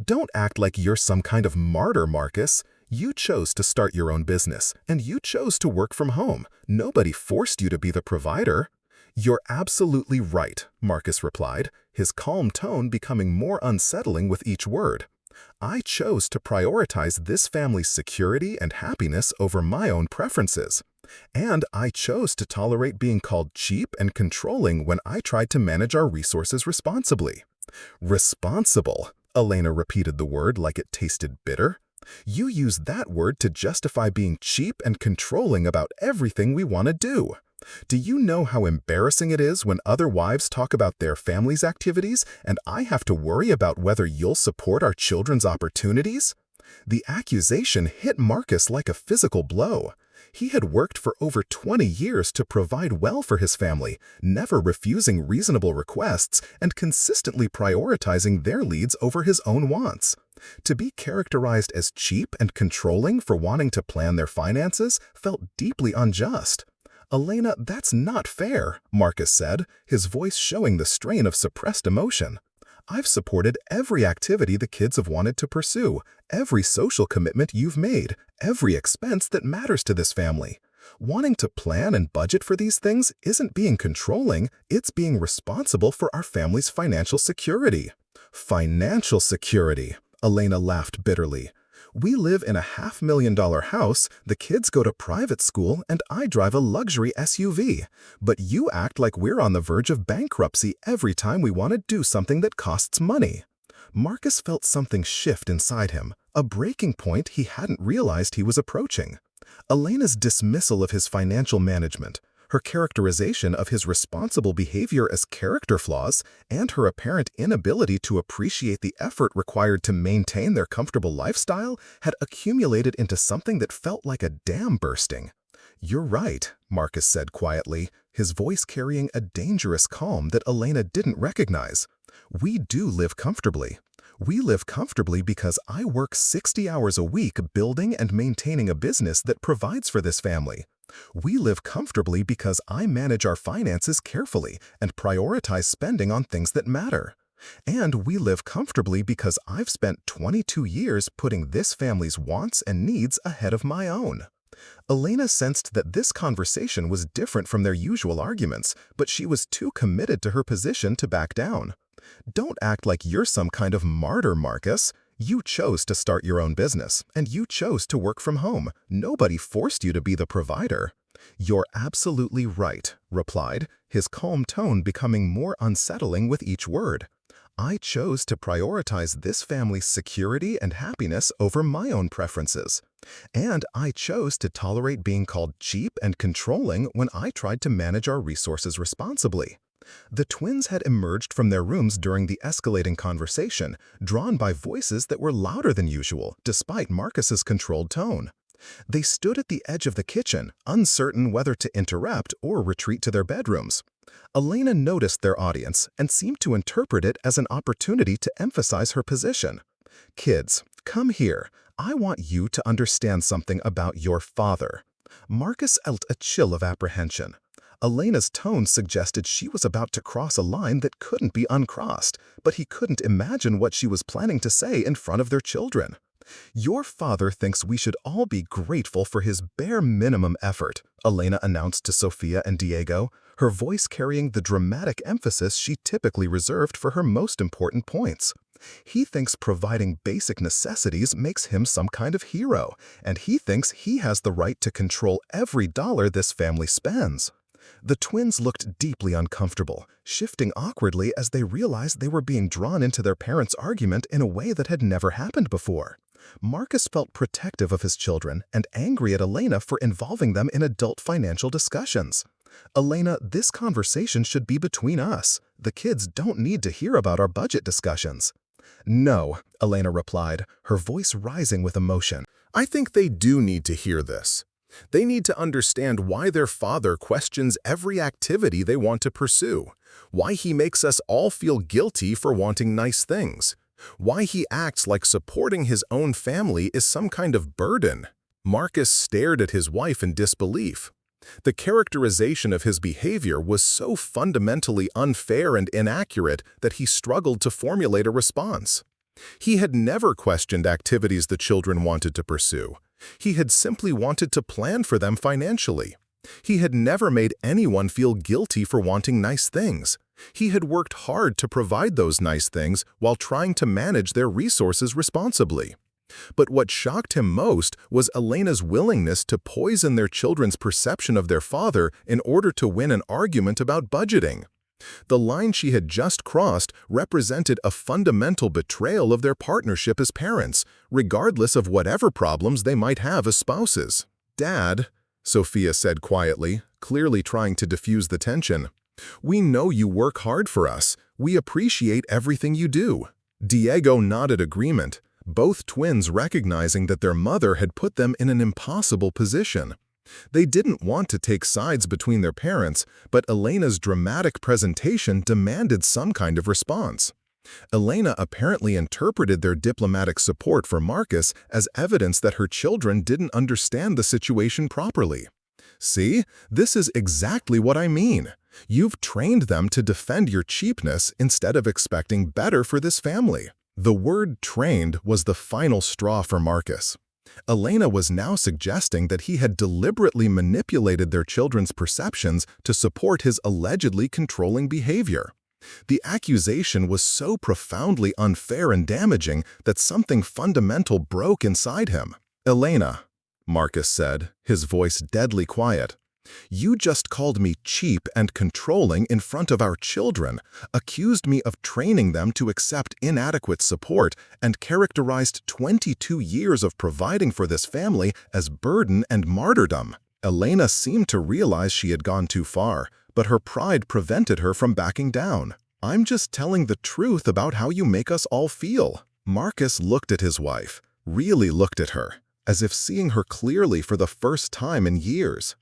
"Don't act like you're some kind of martyr, Marcus. You chose to start your own business, and you chose to work from home. Nobody forced you to be the provider." "You're absolutely right," Marcus replied, his calm tone becoming more unsettling with each word. "I chose to prioritize this family's security and happiness over my own preferences. And I chose to tolerate being called cheap and controlling when I tried to manage our resources responsibly." "Responsible," Elena repeated the word like it tasted bitter. "You use that word to justify being cheap and controlling about everything we want to do. Do you know how embarrassing it is when other wives talk about their family's activities and I have to worry about whether you'll support our children's opportunities?" The accusation hit Marcus like a physical blow. He had worked for over 20 years to provide well for his family, never refusing reasonable requests and consistently prioritizing their needs over his own wants. To be characterized as cheap and controlling for wanting to plan their finances felt deeply unjust. "Elena, that's not fair," Marcus said, his voice showing the strain of suppressed emotion. "I've supported every activity the kids have wanted to pursue, every social commitment you've made, every expense that matters to this family. Wanting to plan and budget for these things isn't being controlling, it's being responsible for our family's financial security." "Financial security," Elena laughed bitterly. "We live in a $500,000 house, the kids go to private school, and I drive a luxury SUV. But you act like we're on the verge of bankruptcy every time we want to do something that costs money." Marcus felt something shift inside him, a breaking point he hadn't realized he was approaching. Elena's dismissal of his financial management, her characterization of his responsible behavior as character flaws, and her apparent inability to appreciate the effort required to maintain their comfortable lifestyle had accumulated into something that felt like a dam bursting. "You're right," Marcus said quietly, his voice carrying a dangerous calm that Elena didn't recognize. "We do live comfortably. We live comfortably because I work 60 hours a week building and maintaining a business that provides for this family. We live comfortably because I manage our finances carefully and prioritize spending on things that matter. And we live comfortably because I've spent 22 years putting this family's wants and needs ahead of my own." Elena sensed that this conversation was different from their usual arguments, but she was too committed to her position to back down. Don't act like you're some kind of martyr, Marcus. You chose to start your own business, and you chose to work from home. Nobody forced you to be the provider. You're absolutely right, replied, his calm tone becoming more unsettling with each word. I chose to prioritize this family's security and happiness over my own preferences. And I chose to tolerate being called cheap and controlling when I tried to manage our resources responsibly. The twins had emerged from their rooms during the escalating conversation, drawn by voices that were louder than usual, despite Marcus's controlled tone. They stood at the edge of the kitchen, uncertain whether to interrupt or retreat to their bedrooms. Elena noticed their audience and seemed to interpret it as an opportunity to emphasize her position. Kids, come here. I want you to understand something about your father. Marcus felt a chill of apprehension. Elena's tone suggested she was about to cross a line that couldn't be uncrossed, but he couldn't imagine what she was planning to say in front of their children. Your father thinks we should all be grateful for his bare minimum effort, Elena announced to Sophia and Diego, her voice carrying the dramatic emphasis she typically reserved for her most important points. He thinks providing basic necessities makes him some kind of hero, and he thinks he has the right to control every dollar this family spends. The twins looked deeply uncomfortable, shifting awkwardly as they realized they were being drawn into their parents' argument in a way that had never happened before. Marcus felt protective of his children and angry at Elena for involving them in adult financial discussions. Elena, this conversation should be between us. The kids don't need to hear about our budget discussions. No, Elena replied, her voice rising with emotion. I think they do need to hear this. They need to understand why their father questions every activity they want to pursue, why he makes us all feel guilty for wanting nice things, why he acts like supporting his own family is some kind of burden. Marcus stared at his wife in disbelief. The characterization of his behavior was so fundamentally unfair and inaccurate that he struggled to formulate a response. He had never questioned activities the children wanted to pursue. He had simply wanted to plan for them financially. He had never made anyone feel guilty for wanting nice things. He had worked hard to provide those nice things while trying to manage their resources responsibly. But what shocked him most was Elena's willingness to poison their children's perception of their father in order to win an argument about budgeting. The line she had just crossed represented a fundamental betrayal of their partnership as parents, regardless of whatever problems they might have as spouses. "Dad," Sophia said quietly, clearly trying to diffuse the tension, "we know you work hard for us. We appreciate everything you do." Diego nodded agreement, both twins recognizing that their mother had put them in an impossible position. They didn't want to take sides between their parents, but Elena's dramatic presentation demanded some kind of response. Elena apparently interpreted their diplomatic support for Marcus as evidence that her children didn't understand the situation properly. "See, this is exactly what I mean. You've trained them to defend your cheapness instead of expecting better for this family." The word "trained" was the final straw for Marcus. Elena was now suggesting that he had deliberately manipulated their children's perceptions to support his allegedly controlling behavior. The accusation was so profoundly unfair and damaging that something fundamental broke inside him. "Elena," Marcus said, his voice deadly quiet, "you just called me cheap and controlling in front of our children, accused me of training them to accept inadequate support, and characterized 22 years of providing for this family as burden and martyrdom." Elena seemed to realize she had gone too far, but her pride prevented her from backing down. "I'm just telling the truth about how you make us all feel." Marcus looked at his wife, really looked at her, as if seeing her clearly for the first time in years.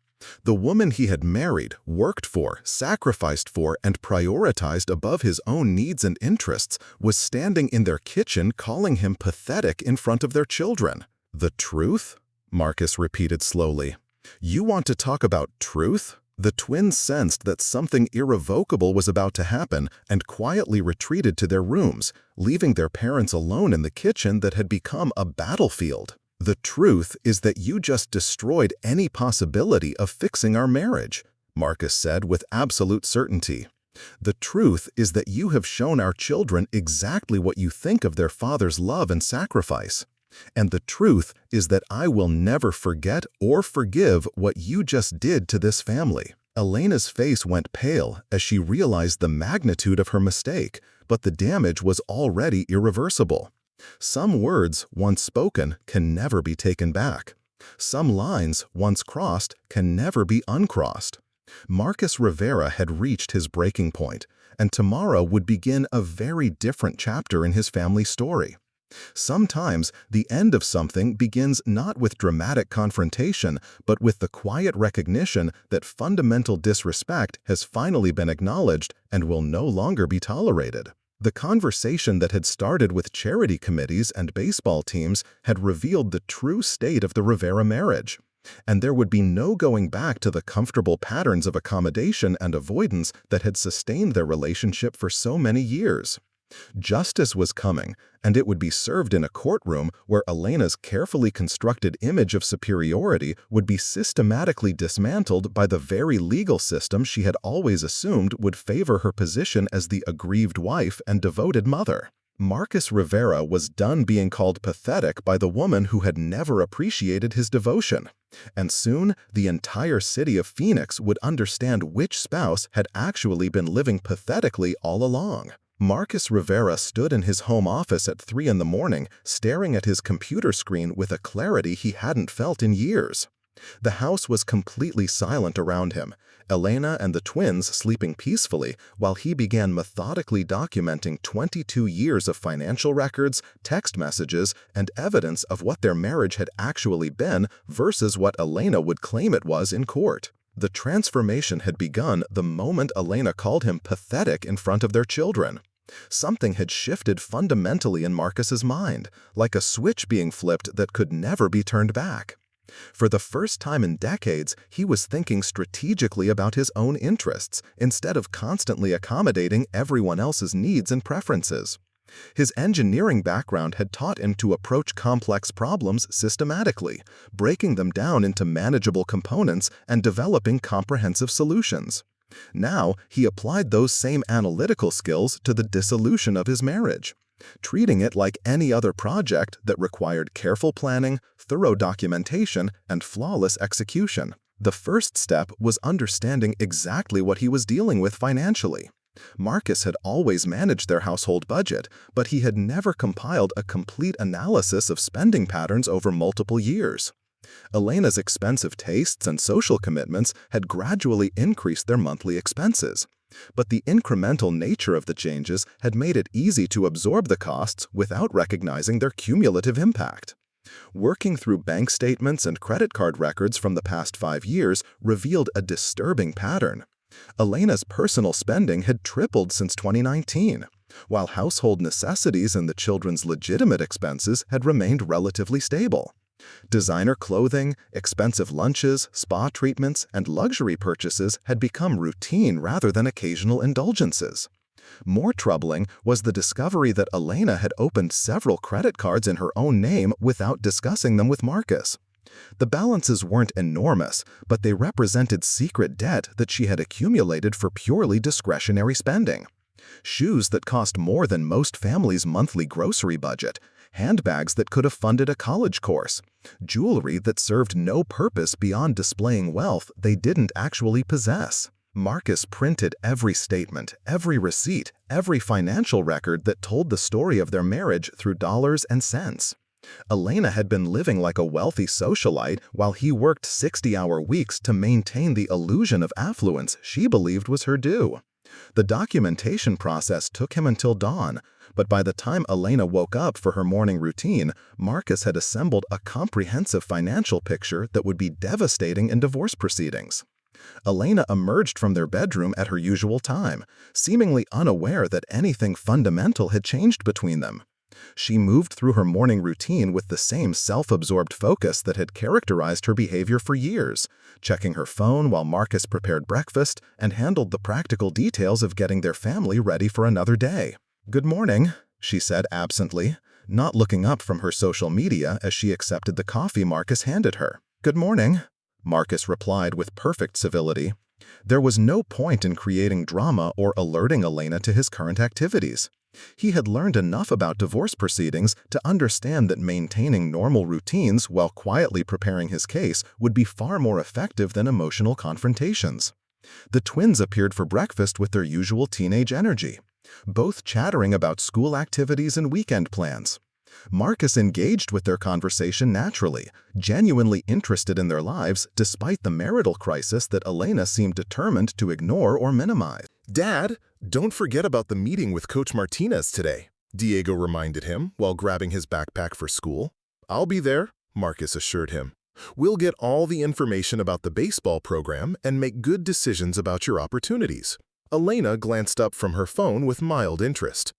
The woman he had married, worked for, sacrificed for, and prioritized above his own needs and interests was standing in their kitchen calling him pathetic in front of their children. "The truth?" Marcus repeated slowly. "You want to talk about truth?" The twins sensed that something irrevocable was about to happen and quietly retreated to their rooms, leaving their parents alone in the kitchen that had become a battlefield. "The truth is that you just destroyed any possibility of fixing our marriage," Marcus said with absolute certainty. "The truth is that you have shown our children exactly what you think of their father's love and sacrifice. And the truth is that I will never forget or forgive what you just did to this family." Elena's face went pale as she realized the magnitude of her mistake, but the damage was already irreversible. Some words, once spoken, can never be taken back. Some lines, once crossed, can never be uncrossed. Marcus Rivera had reached his breaking point, and tomorrow would begin a very different chapter in his family story. Sometimes the end of something begins not with dramatic confrontation, but with the quiet recognition that fundamental disrespect has finally been acknowledged and will no longer be tolerated. The conversation that had started with charity committees and baseball teams had revealed the true state of the Rivera marriage, and there would be no going back to the comfortable patterns of accommodation and avoidance that had sustained their relationship for so many years. Justice was coming, and it would be served in a courtroom where Elena's carefully constructed image of superiority would be systematically dismantled by the very legal system she had always assumed would favor her position as the aggrieved wife and devoted mother. Marcus Rivera was done being called pathetic by the woman who had never appreciated his devotion. And soon, the entire city of Phoenix would understand which spouse had actually been living pathetically all along. Marcus Rivera stood in his home office at 3 in the morning, staring at his computer screen with a clarity he hadn't felt in years. The house was completely silent around him, Elena and the twins sleeping peacefully, while he began methodically documenting 22 years of financial records, text messages, and evidence of what their marriage had actually been versus what Elena would claim it was in court. The transformation had begun the moment Elena called him pathetic in front of their children. Something had shifted fundamentally in Marcus's mind, like a switch being flipped that could never be turned back. For the first time in decades, he was thinking strategically about his own interests instead of constantly accommodating everyone else's needs and preferences. His engineering background had taught him to approach complex problems systematically, breaking them down into manageable components and developing comprehensive solutions. Now, he applied those same analytical skills to the dissolution of his marriage, treating it like any other project that required careful planning, thorough documentation, and flawless execution. The first step was understanding exactly what he was dealing with financially. Marcus had always managed their household budget, but he had never compiled a complete analysis of spending patterns over multiple years. Elena's expensive tastes and social commitments had gradually increased their monthly expenses, but the incremental nature of the changes had made it easy to absorb the costs without recognizing their cumulative impact. Working through bank statements and credit card records from the past 5 years revealed a disturbing pattern. Elena's personal spending had tripled since 2019, while household necessities and the children's legitimate expenses had remained relatively stable. Designer clothing, expensive lunches, spa treatments, and luxury purchases had become routine rather than occasional indulgences. More troubling was the discovery that Elena had opened several credit cards in her own name without discussing them with Marcus. The balances weren't enormous, but they represented secret debt that she had accumulated for purely discretionary spending. Shoes that cost more than most families' monthly grocery budget, handbags that could have funded a college course, jewelry that served no purpose beyond displaying wealth they didn't actually possess. Marcus printed every statement, every receipt, every financial record that told the story of their marriage through dollars and cents. Elena had been living like a wealthy socialite while he worked 60-hour weeks to maintain the illusion of affluence she believed was her due. The documentation process took him until dawn, but by the time Elena woke up for her morning routine, Marcus had assembled a comprehensive financial picture that would be devastating in divorce proceedings. Elena emerged from their bedroom at her usual time, seemingly unaware that anything fundamental had changed between them. She moved through her morning routine with the same self-absorbed focus that had characterized her behavior for years, checking her phone while Marcus prepared breakfast and handled the practical details of getting their family ready for another day. "Good morning," she said absently, not looking up from her social media as she accepted the coffee Marcus handed her. "Good morning," Marcus replied with perfect civility. There was no point in creating drama or alerting Elena to his current activities. He had learned enough about divorce proceedings to understand that maintaining normal routines while quietly preparing his case would be far more effective than emotional confrontations. The twins appeared for breakfast with their usual teenage energy, both chattering about school activities and weekend plans. Marcus engaged with their conversation naturally, genuinely interested in their lives despite the marital crisis that Elena seemed determined to ignore or minimize. "Dad, don't forget about the meeting with Coach Martinez today," Diego reminded him while grabbing his backpack for school. "I'll be there," Marcus assured him. "We'll get all the information about the baseball program and make good decisions about your opportunities." Elena glanced up from her phone with mild interest.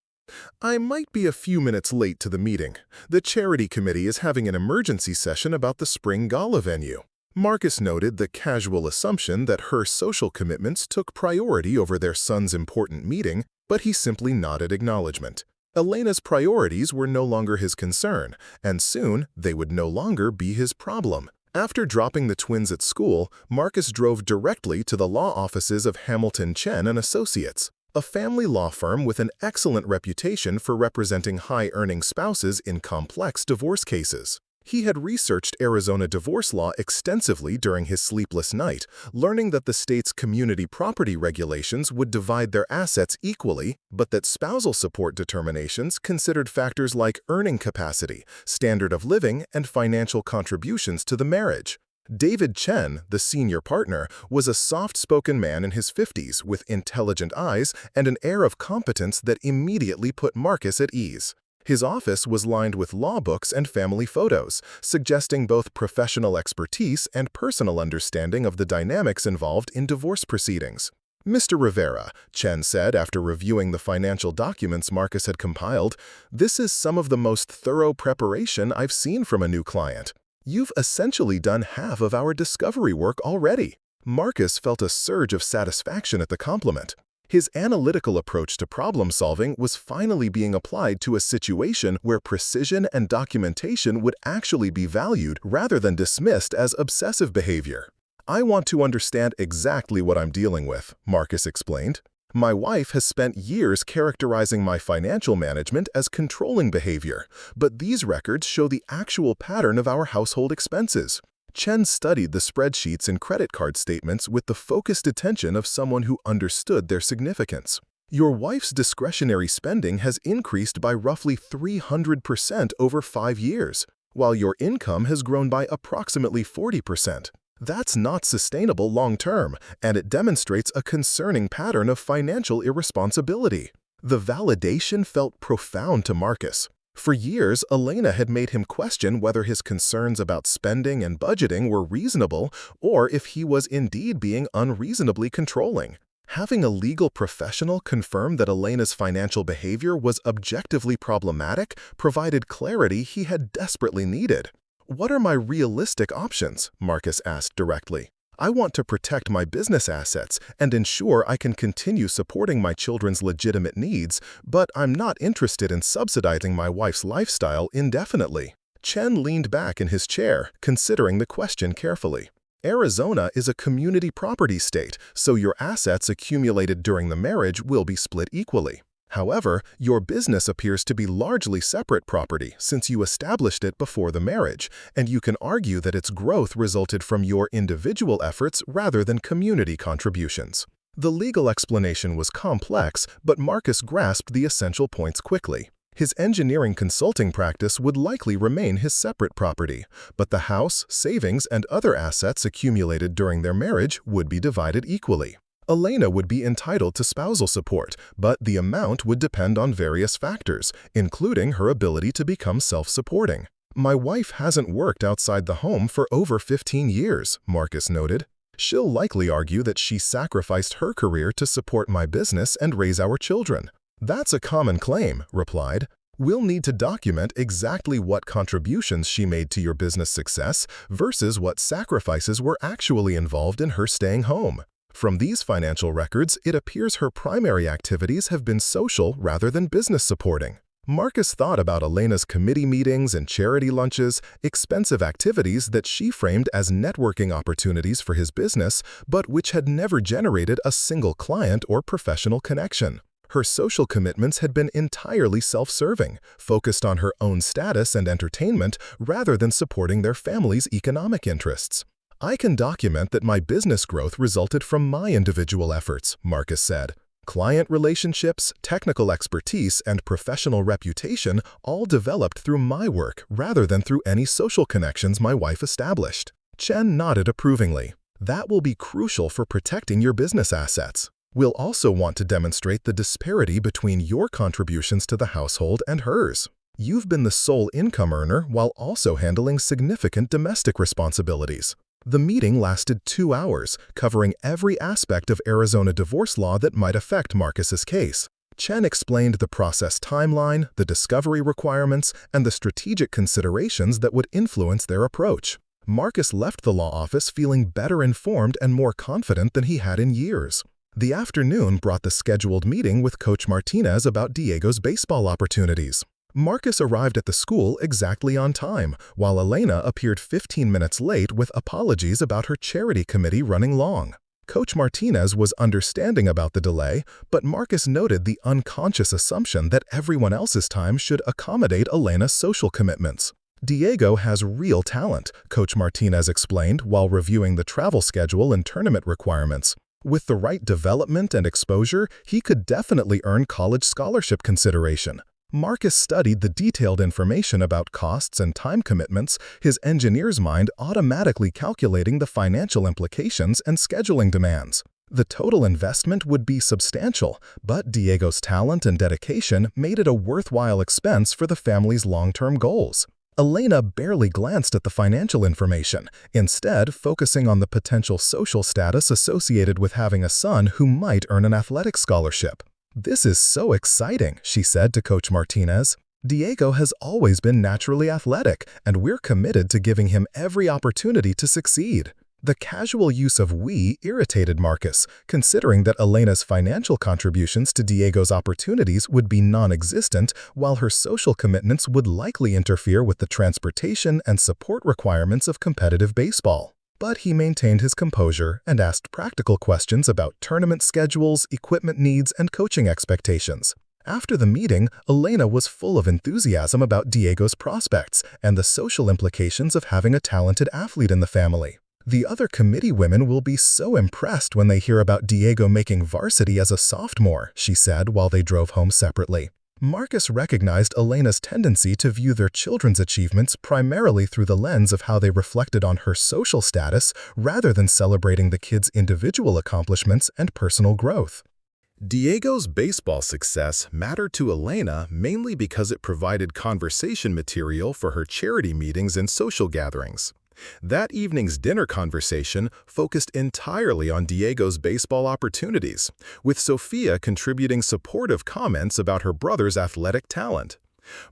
"I might be a few minutes late to the meeting. The charity committee is having an emergency session about the spring gala venue." Marcus noted the casual assumption that her social commitments took priority over their son's important meeting, but he simply nodded acknowledgment. Elena's priorities were no longer his concern, and soon they would no longer be his problem. After dropping the twins at school, Marcus drove directly to the law offices of Hamilton Chen and Associates, a family law firm with an excellent reputation for representing high-earning spouses in complex divorce cases. He had researched Arizona divorce law extensively during his sleepless night, learning that the state's community property regulations would divide their assets equally, but that spousal support determinations considered factors like earning capacity, standard of living, and financial contributions to the marriage. David Chen, the senior partner, was a soft-spoken man in his 50s with intelligent eyes and an air of competence that immediately put Marcus at ease. His office was lined with law books and family photos, suggesting both professional expertise and personal understanding of the dynamics involved in divorce proceedings. "Mr. Rivera," Chen said after reviewing the financial documents Marcus had compiled, "this is some of the most thorough preparation I've seen from a new client. You've essentially done half of our discovery work already." Marcus felt a surge of satisfaction at the compliment. His analytical approach to problem-solving was finally being applied to a situation where precision and documentation would actually be valued rather than dismissed as obsessive behavior. "I want to understand exactly what I'm dealing with," Marcus explained. "My wife has spent years characterizing my financial management as controlling behavior, but these records show the actual pattern of our household expenses." Chen studied the spreadsheets and credit card statements with the focused attention of someone who understood their significance. "Your wife's discretionary spending has increased by roughly 300% over 5 years, while your income has grown by approximately 40%. That's not sustainable long-term, and it demonstrates a concerning pattern of financial irresponsibility." The validation felt profound to Marcus. For years, Elena had made him question whether his concerns about spending and budgeting were reasonable or if he was indeed being unreasonably controlling. Having a legal professional confirm that Elena's financial behavior was objectively problematic provided clarity he had desperately needed. "What are my realistic options?" Marcus asked directly. "I want to protect my business assets and ensure I can continue supporting my children's legitimate needs, but I'm not interested in subsidizing my wife's lifestyle indefinitely." Chen leaned back in his chair, considering the question carefully. "Arizona is a community property state, so your assets accumulated during the marriage will be split equally. However, your business appears to be largely separate property since you established it before the marriage, and you can argue that its growth resulted from your individual efforts rather than community contributions." The legal explanation was complex, but Marcus grasped the essential points quickly. His engineering consulting practice would likely remain his separate property, but the house, savings, and other assets accumulated during their marriage would be divided equally. Elena would be entitled to spousal support, but the amount would depend on various factors, including her ability to become self-supporting. "My wife hasn't worked outside the home for over 15 years, Marcus noted. "She'll likely argue that she sacrificed her career to support my business and raise our children." "That's a common claim," replied. "We'll need to document exactly what contributions she made to your business success versus what sacrifices were actually involved in her staying home. From these financial records, it appears her primary activities have been social rather than business supporting." Marcus thought about Elena's committee meetings and charity lunches, expensive activities that she framed as networking opportunities for his business, but which had never generated a single client or professional connection. Her social commitments had been entirely self-serving, focused on her own status and entertainment rather than supporting their family's economic interests. "I can document that my business growth resulted from my individual efforts," Marcus said. "Client relationships, technical expertise, and professional reputation all developed through my work rather than through any social connections my wife established." Chen nodded approvingly. "That will be crucial for protecting your business assets. We'll also want to demonstrate the disparity between your contributions to the household and hers. You've been the sole income earner while also handling significant domestic responsibilities." The meeting lasted 2 hours, covering every aspect of Arizona divorce law that might affect Marcus's case. Chen explained the process timeline, the discovery requirements, and the strategic considerations that would influence their approach. Marcus left the law office feeling better informed and more confident than he had in years. The afternoon brought the scheduled meeting with Coach Martinez about Diego's baseball opportunities. Marcus arrived at the school exactly on time, while Elena appeared 15 minutes late with apologies about her charity committee running long. Coach Martinez was understanding about the delay, but Marcus noted the unconscious assumption that everyone else's time should accommodate Elena's social commitments. "Diego has real talent," Coach Martinez explained while reviewing the travel schedule and tournament requirements. "With the right development and exposure, he could definitely earn college scholarship consideration." Marcus studied the detailed information about costs and time commitments, his engineer's mind automatically calculating the financial implications and scheduling demands. The total investment would be substantial, but Diego's talent and dedication made it a worthwhile expense for the family's long-term goals. Elena barely glanced at the financial information, instead focusing on the potential social status associated with having a son who might earn an athletic scholarship. "This is so exciting," she said to Coach Martinez. "Diego has always been naturally athletic, and we're committed to giving him every opportunity to succeed." The casual use of "we" irritated Marcus, considering that Elena's financial contributions to Diego's opportunities would be non-existent, while her social commitments would likely interfere with the transportation and support requirements of competitive baseball. But he maintained his composure and asked practical questions about tournament schedules, equipment needs, and coaching expectations. After the meeting, Elena was full of enthusiasm about Diego's prospects and the social implications of having a talented athlete in the family. "The other committee women will be so impressed when they hear about Diego making varsity as a sophomore," she said while they drove home separately. Marcus recognized Elena's tendency to view their children's achievements primarily through the lens of how they reflected on her social status rather than celebrating the kids' individual accomplishments and personal growth. Diego's baseball success mattered to Elena mainly because it provided conversation material for her charity meetings and social gatherings. That evening's dinner conversation focused entirely on Diego's baseball opportunities, with Sophia contributing supportive comments about her brother's athletic talent.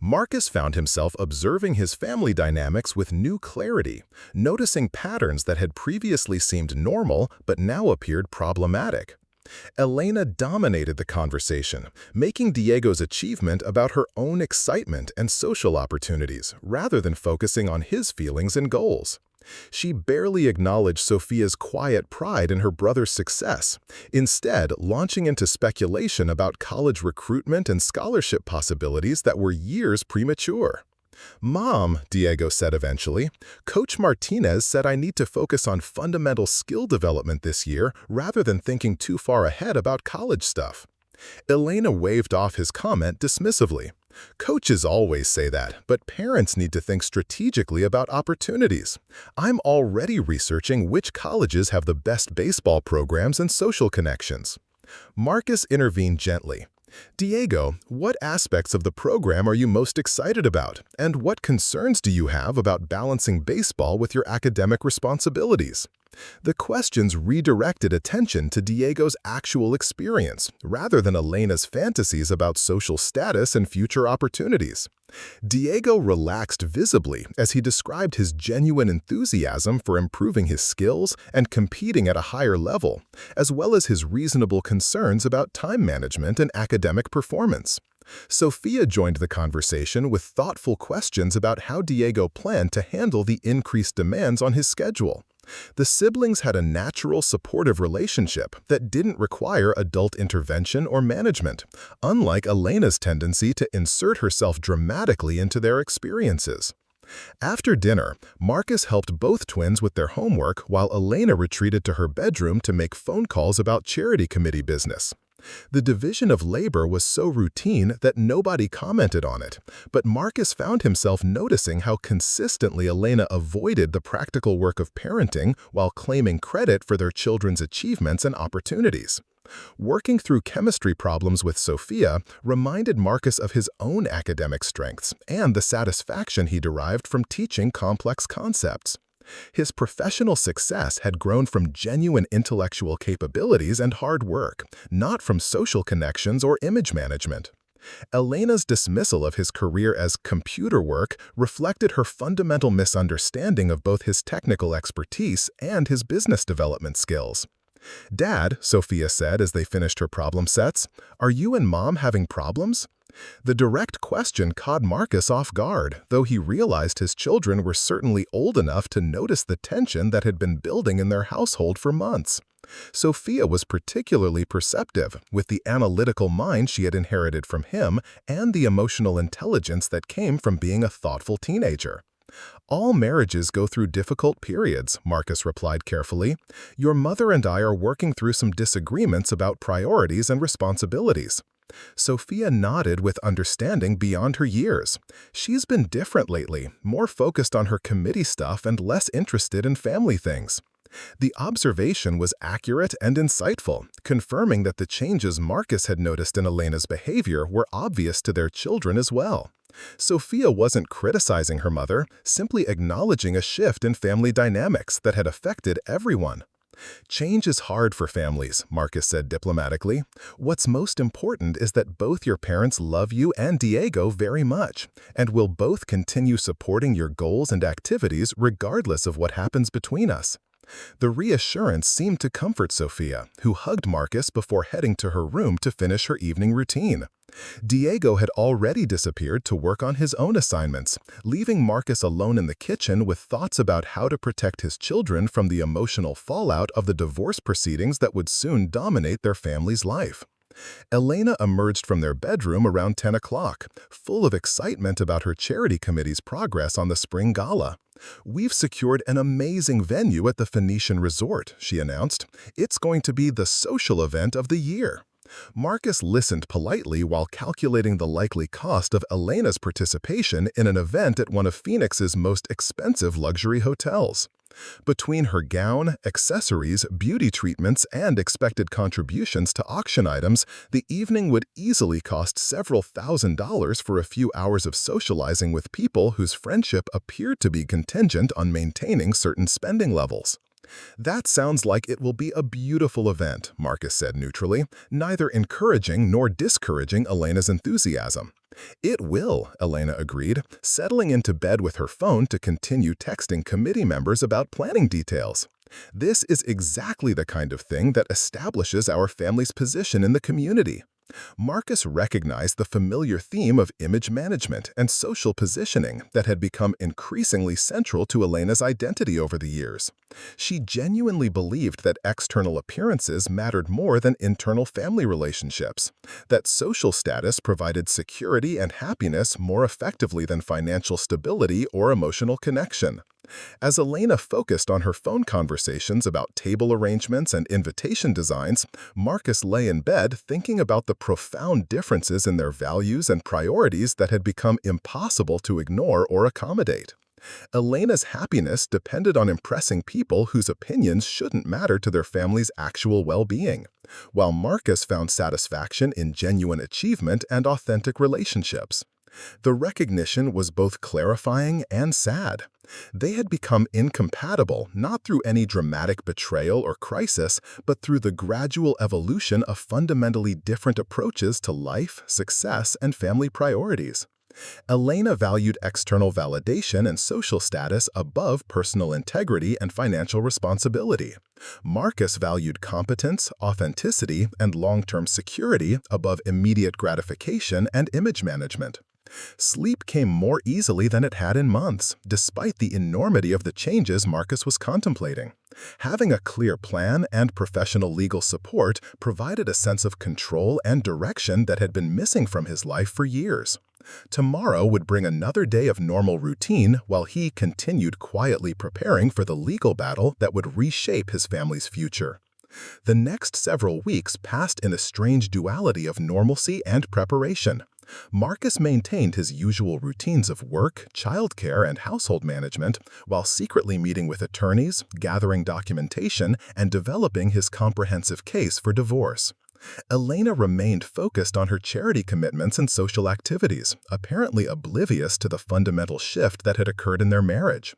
Marcus found himself observing his family dynamics with new clarity, noticing patterns that had previously seemed normal but now appeared problematic. Elena dominated the conversation, making Diego's achievement about her own excitement and social opportunities, rather than focusing on his feelings and goals. She barely acknowledged Sophia's quiet pride in her brother's success, instead launching into speculation about college recruitment and scholarship possibilities that were years premature. "Mom," Diego said eventually, "Coach Martinez said I need to focus on fundamental skill development this year rather than thinking too far ahead about college stuff." Elena waved off his comment dismissively. "Coaches always say that, but parents need to think strategically about opportunities. I'm already researching which colleges have the best baseball programs and social connections." Marcus intervened gently. "Diego, what aspects of the program are you most excited about, and what concerns do you have about balancing baseball with your academic responsibilities?" The questions redirected attention to Diego's actual experience, rather than Elena's fantasies about social status and future opportunities. Diego relaxed visibly as he described his genuine enthusiasm for improving his skills and competing at a higher level, as well as his reasonable concerns about time management and academic performance. Sophia joined the conversation with thoughtful questions about how Diego planned to handle the increased demands on his schedule. The siblings had a natural, supportive relationship that didn't require adult intervention or management, unlike Elena's tendency to insert herself dramatically into their experiences. After dinner, Marcus helped both twins with their homework while Elena retreated to her bedroom to make phone calls about charity committee business. The division of labor was so routine that nobody commented on it, but Marcus found himself noticing how consistently Elena avoided the practical work of parenting while claiming credit for their children's achievements and opportunities. Working through chemistry problems with Sophia reminded Marcus of his own academic strengths and the satisfaction he derived from teaching complex concepts. His professional success had grown from genuine intellectual capabilities and hard work, not from social connections or image management. Elena's dismissal of his career as computer work reflected her fundamental misunderstanding of both his technical expertise and his business development skills. "Dad," Sophia said as they finished her problem sets, "are you and Mom having problems?" The direct question caught Marcus off guard, though he realized his children were certainly old enough to notice the tension that had been building in their household for months. Sophia was particularly perceptive, with the analytical mind she had inherited from him and the emotional intelligence that came from being a thoughtful teenager. "All marriages go through difficult periods," Marcus replied carefully. "Your mother and I are working through some disagreements about priorities and responsibilities." Sophia nodded with understanding beyond her years. She's been different lately, more focused on her committee stuff and less interested in family things. The observation was accurate and insightful, confirming that the changes Marcus had noticed in Elena's behavior were obvious to their children as well. Sophia wasn't criticizing her mother, simply acknowledging a shift in family dynamics that had affected everyone. "Change is hard for families," Marcus said diplomatically. "What's most important is that both your parents love you and Diego very much, and will both continue supporting your goals and activities regardless of what happens between us." The reassurance seemed to comfort Sophia, who hugged Marcus before heading to her room to finish her evening routine. Diego had already disappeared to work on his own assignments, leaving Marcus alone in the kitchen with thoughts about how to protect his children from the emotional fallout of the divorce proceedings that would soon dominate their family's life. Elena emerged from their bedroom around 10 o'clock, full of excitement about her charity committee's progress on the spring gala. "We've secured an amazing venue at the Phoenician Resort," she announced. "It's going to be the social event of the year." Marcus listened politely while calculating the likely cost of Elena's participation in an event at one of Phoenix's most expensive luxury hotels. Between her gown, accessories, beauty treatments, and expected contributions to auction items, the evening would easily cost several $1,000s for a few hours of socializing with people whose friendship appeared to be contingent on maintaining certain spending levels. "That sounds like it will be a beautiful event," Marcus said neutrally, neither encouraging nor discouraging Elena's enthusiasm. "It will," Elena agreed, settling into bed with her phone to continue texting committee members about planning details. "This is exactly the kind of thing that establishes our family's position in the community." Marcus recognized the familiar theme of image management and social positioning that had become increasingly central to Elena's identity over the years. She genuinely believed that external appearances mattered more than internal family relationships, that social status provided security and happiness more effectively than financial stability or emotional connection. As Elena focused on her phone conversations about table arrangements and invitation designs, Marcus lay in bed thinking about the profound differences in their values and priorities that had become impossible to ignore or accommodate. Elena's happiness depended on impressing people whose opinions shouldn't matter to their family's actual well-being, while Marcus found satisfaction in genuine achievement and authentic relationships. The recognition was both clarifying and sad. They had become incompatible not through any dramatic betrayal or crisis, but through the gradual evolution of fundamentally different approaches to life, success, and family priorities. Elena valued external validation and social status above personal integrity and financial responsibility. Marcus valued competence, authenticity, and long-term security above immediate gratification and image management. Sleep came more easily than it had in months, despite the enormity of the changes Marcus was contemplating. Having a clear plan and professional legal support provided a sense of control and direction that had been missing from his life for years. Tomorrow would bring another day of normal routine while he continued quietly preparing for the legal battle that would reshape his family's future. The next several weeks passed in a strange duality of normalcy and preparation. Marcus maintained his usual routines of work, childcare, and household management while secretly meeting with attorneys, gathering documentation, and developing his comprehensive case for divorce. Elena remained focused on her charity commitments and social activities, apparently oblivious to the fundamental shift that had occurred in their marriage.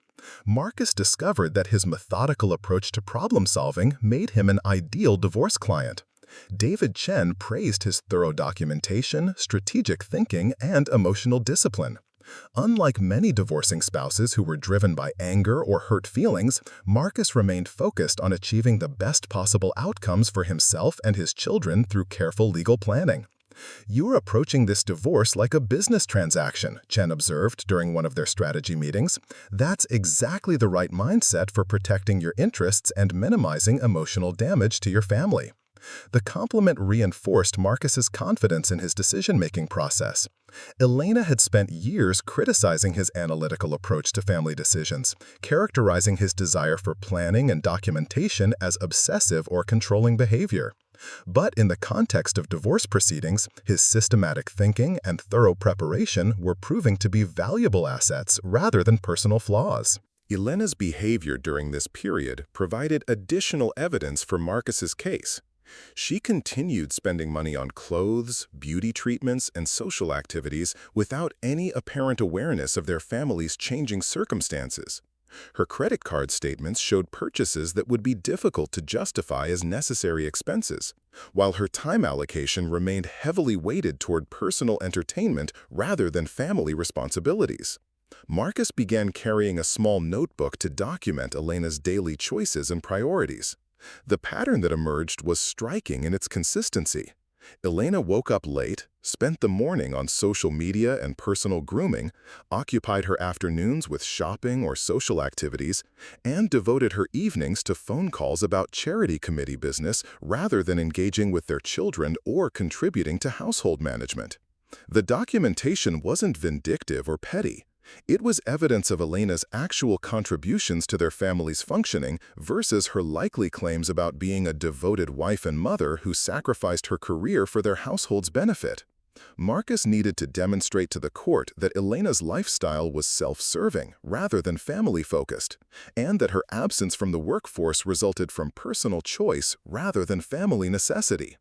Marcus discovered that his methodical approach to problem-solving made him an ideal divorce client. David Chen praised his thorough documentation, strategic thinking, and emotional discipline. Unlike many divorcing spouses who were driven by anger or hurt feelings, Marcus remained focused on achieving the best possible outcomes for himself and his children through careful legal planning. "You're approaching this divorce like a business transaction," Chen observed during one of their strategy meetings. "That's exactly the right mindset for protecting your interests and minimizing emotional damage to your family." The compliment reinforced Marcus's confidence in his decision-making process. Elena had spent years criticizing his analytical approach to family decisions, characterizing his desire for planning and documentation as obsessive or controlling behavior. But in the context of divorce proceedings, his systematic thinking and thorough preparation were proving to be valuable assets rather than personal flaws. Elena's behavior during this period provided additional evidence for Marcus's case. She continued spending money on clothes, beauty treatments, and social activities without any apparent awareness of their family's changing circumstances. Her credit card statements showed purchases that would be difficult to justify as necessary expenses, while her time allocation remained heavily weighted toward personal entertainment rather than family responsibilities. Marcus began carrying a small notebook to document Elena's daily choices and priorities. The pattern that emerged was striking in its consistency. Elena woke up late, spent the morning on social media and personal grooming, occupied her afternoons with shopping or social activities, and devoted her evenings to phone calls about charity committee business rather than engaging with their children or contributing to household management. The documentation wasn't vindictive or petty. It was evidence of Elena's actual contributions to their family's functioning versus her likely claims about being a devoted wife and mother who sacrificed her career for their household's benefit. Marcus needed to demonstrate to the court that Elena's lifestyle was self-serving rather than family-focused, and that her absence from the workforce resulted from personal choice rather than family necessity.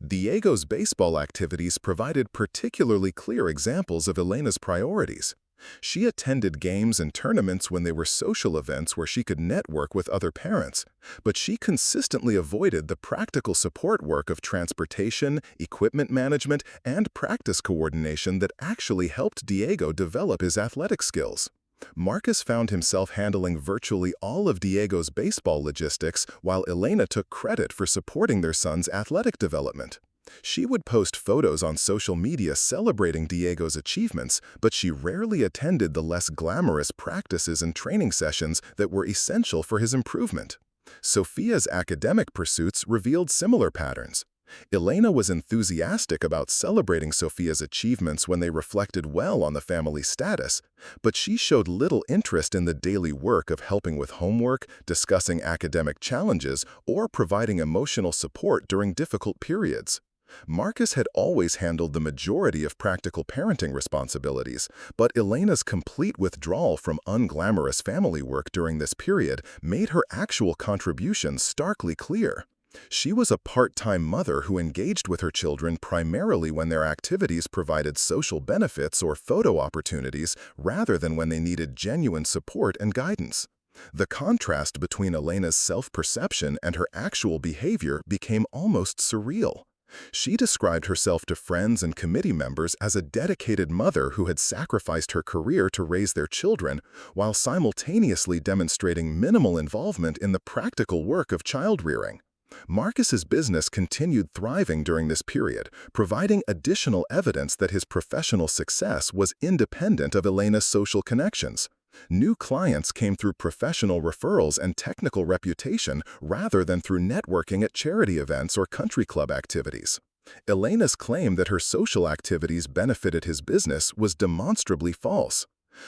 Diego's baseball activities provided particularly clear examples of Elena's priorities. She attended games and tournaments when they were social events where she could network with other parents, but she consistently avoided the practical support work of transportation, equipment management, and practice coordination that actually helped Diego develop his athletic skills. Marcus found himself handling virtually all of Diego's baseball logistics, while Elena took credit for supporting their son's athletic development. She would post photos on social media celebrating Diego's achievements, but she rarely attended the less glamorous practices and training sessions that were essential for his improvement. Sophia's academic pursuits revealed similar patterns. Elena was enthusiastic about celebrating Sophia's achievements when they reflected well on the family status, but she showed little interest in the daily work of helping with homework, discussing academic challenges, or providing emotional support during difficult periods. Marcus had always handled the majority of practical parenting responsibilities, but Elena's complete withdrawal from unglamorous family work during this period made her actual contributions starkly clear. She was a part-time mother who engaged with her children primarily when their activities provided social benefits or photo opportunities rather than when they needed genuine support and guidance. The contrast between Elena's self-perception and her actual behavior became almost surreal. She described herself to friends and committee members as a dedicated mother who had sacrificed her career to raise their children, while simultaneously demonstrating minimal involvement in the practical work of child-rearing. Marcus's business continued thriving during this period, providing additional evidence that his professional success was independent of Elena's social connections. New clients came through professional referrals and technical reputation rather than through networking at charity events or country club activities. Elena's claim that her social activities benefited his business was demonstrably false.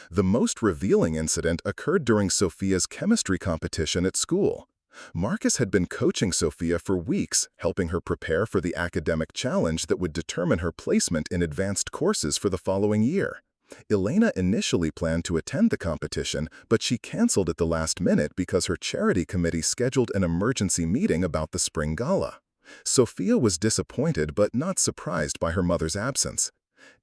The most revealing incident occurred during Sophia's chemistry competition at school. Marcus had been coaching Sophia for weeks, helping her prepare for the academic challenge that would determine her placement in advanced courses for the following year. Elena initially planned to attend the competition, but she canceled at the last minute because her charity committee scheduled an emergency meeting about the spring gala. Sophia was disappointed but not surprised by her mother's absence.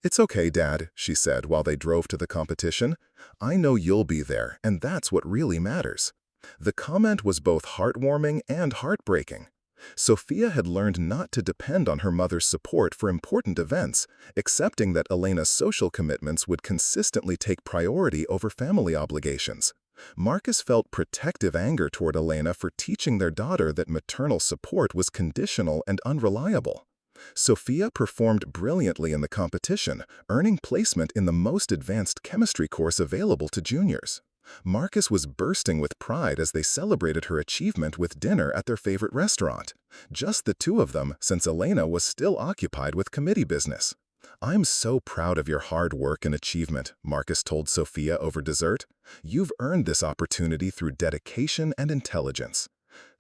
"It's okay, Dad," she said while they drove to the competition. "I know you'll be there, and that's what really matters." The comment was both heartwarming and heartbreaking. Sophia had learned not to depend on her mother's support for important events, accepting that Elena's social commitments would consistently take priority over family obligations. Marcus felt protective anger toward Elena for teaching their daughter that maternal support was conditional and unreliable. Sophia performed brilliantly in the competition, earning placement in the most advanced chemistry course available to juniors. Marcus was bursting with pride as they celebrated her achievement with dinner at their favorite restaurant. Just the two of them, since Elena was still occupied with committee business. "I'm so proud of your hard work and achievement," Marcus told Sophia over dessert. "You've earned this opportunity through dedication and intelligence."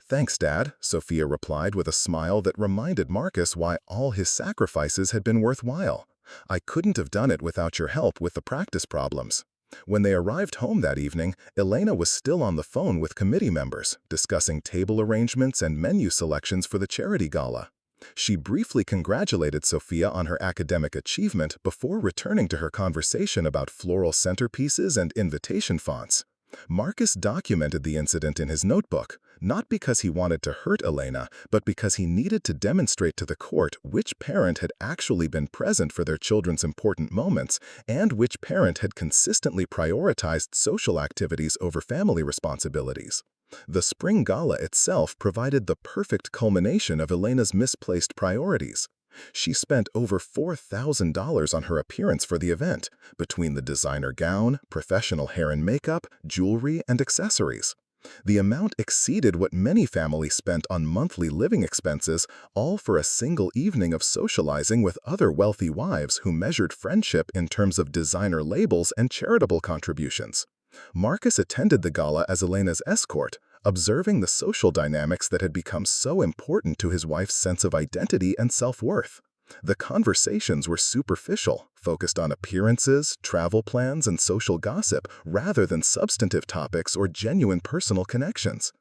"Thanks, Dad," Sophia replied with a smile that reminded Marcus why all his sacrifices had been worthwhile. "I couldn't have done it without your help with the practice problems." When they arrived home that evening, Elena was still on the phone with committee members, discussing table arrangements and menu selections for the charity gala. She briefly congratulated Sophia on her academic achievement before returning to her conversation about floral centerpieces and invitation fonts. Marcus documented the incident in his notebook, not because he wanted to hurt Elena, but because he needed to demonstrate to the court which parent had actually been present for their children's important moments and which parent had consistently prioritized social activities over family responsibilities. The spring gala itself provided the perfect culmination of Elena's misplaced priorities. She spent over $4,000 on her appearance for the event, between the designer gown, professional hair and makeup, jewelry, and accessories. The amount exceeded what many families spent on monthly living expenses, all for a single evening of socializing with other wealthy wives who measured friendship in terms of designer labels and charitable contributions. Marcus attended the gala as Elena's escort, observing the social dynamics that had become so important to his wife's sense of identity and self-worth. The conversations were superficial, focused on appearances, travel plans, and social gossip rather than substantive topics or genuine personal connections.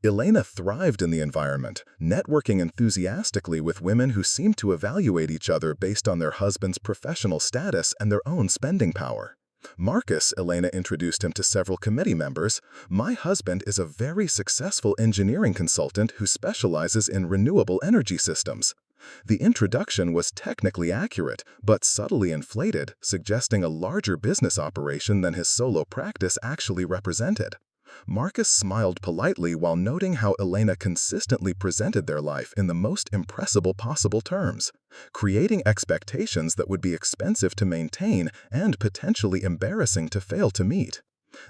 Elena thrived in the environment, networking enthusiastically with women who seemed to evaluate each other based on their husband's professional status and their own spending power. Marcus, Elena introduced him to several committee members. "My husband is a very successful engineering consultant who specializes in renewable energy systems." The introduction was technically accurate, but subtly inflated, suggesting a larger business operation than his solo practice actually represented. Marcus smiled politely while noting how Elena consistently presented their life in the most impressible possible terms, creating expectations that would be expensive to maintain and potentially embarrassing to fail to meet.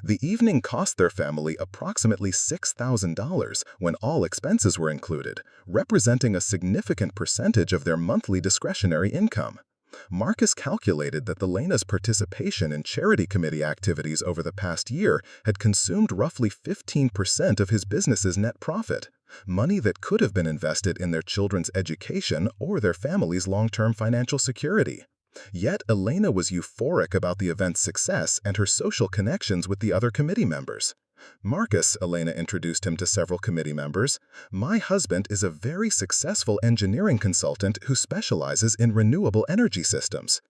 The evening cost their family approximately $6,000 when all expenses were included, representing a significant percentage of their monthly discretionary income. Marcus calculated that Elena's participation in charity committee activities over the past year had consumed roughly 15% of his business's net profit, money that could have been invested in their children's education or their family's long-term financial security. Yet Elena was euphoric about the event's success and her social connections with the other committee members. "Marcus," Elena introduced him to several committee members, "my husband is a very successful engineering consultant who specializes in renewable energy systems."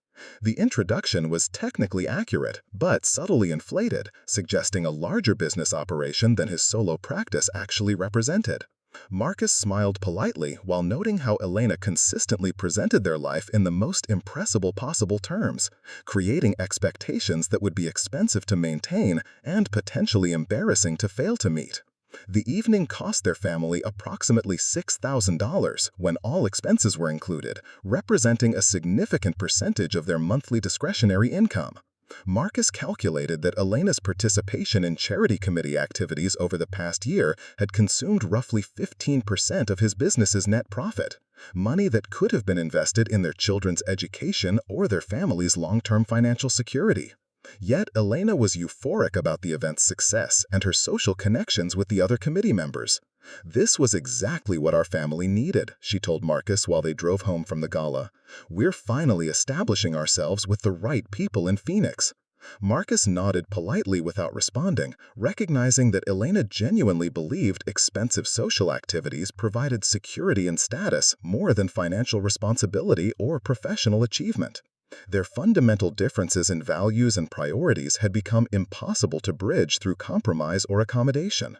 The introduction was technically accurate, but subtly inflated, suggesting a larger business operation than his solo practice actually represented. Marcus smiled politely while noting how Elena consistently presented their life in the most impressible possible terms, creating expectations that would be expensive to maintain and potentially embarrassing to fail to meet. The evening cost their family approximately $6,000 when all expenses were included, representing a significant percentage of their monthly discretionary income. Marcus calculated that Elena's participation in charity committee activities over the past year had consumed roughly 15% of his business's net profit, money that could have been invested in their children's education or their family's long-term financial security. Yet Elena was euphoric about the event's success and her social connections with the other committee members. "This was exactly what our family needed," she told Marcus while they drove home from the gala. "We're finally establishing ourselves with the right people in Phoenix." Marcus nodded politely without responding, recognizing that Elena genuinely believed expensive social activities provided security and status more than financial responsibility or professional achievement. Their fundamental differences in values and priorities had become impossible to bridge through compromise or accommodation.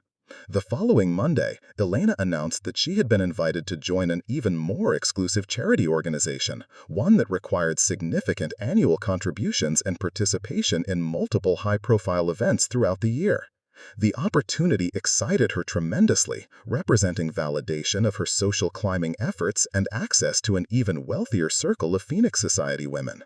The following Monday, Elena announced that she had been invited to join an even more exclusive charity organization, one that required significant annual contributions and participation in multiple high-profile events throughout the year. The opportunity excited her tremendously, representing validation of her social climbing efforts and access to an even wealthier circle of Phoenix society women.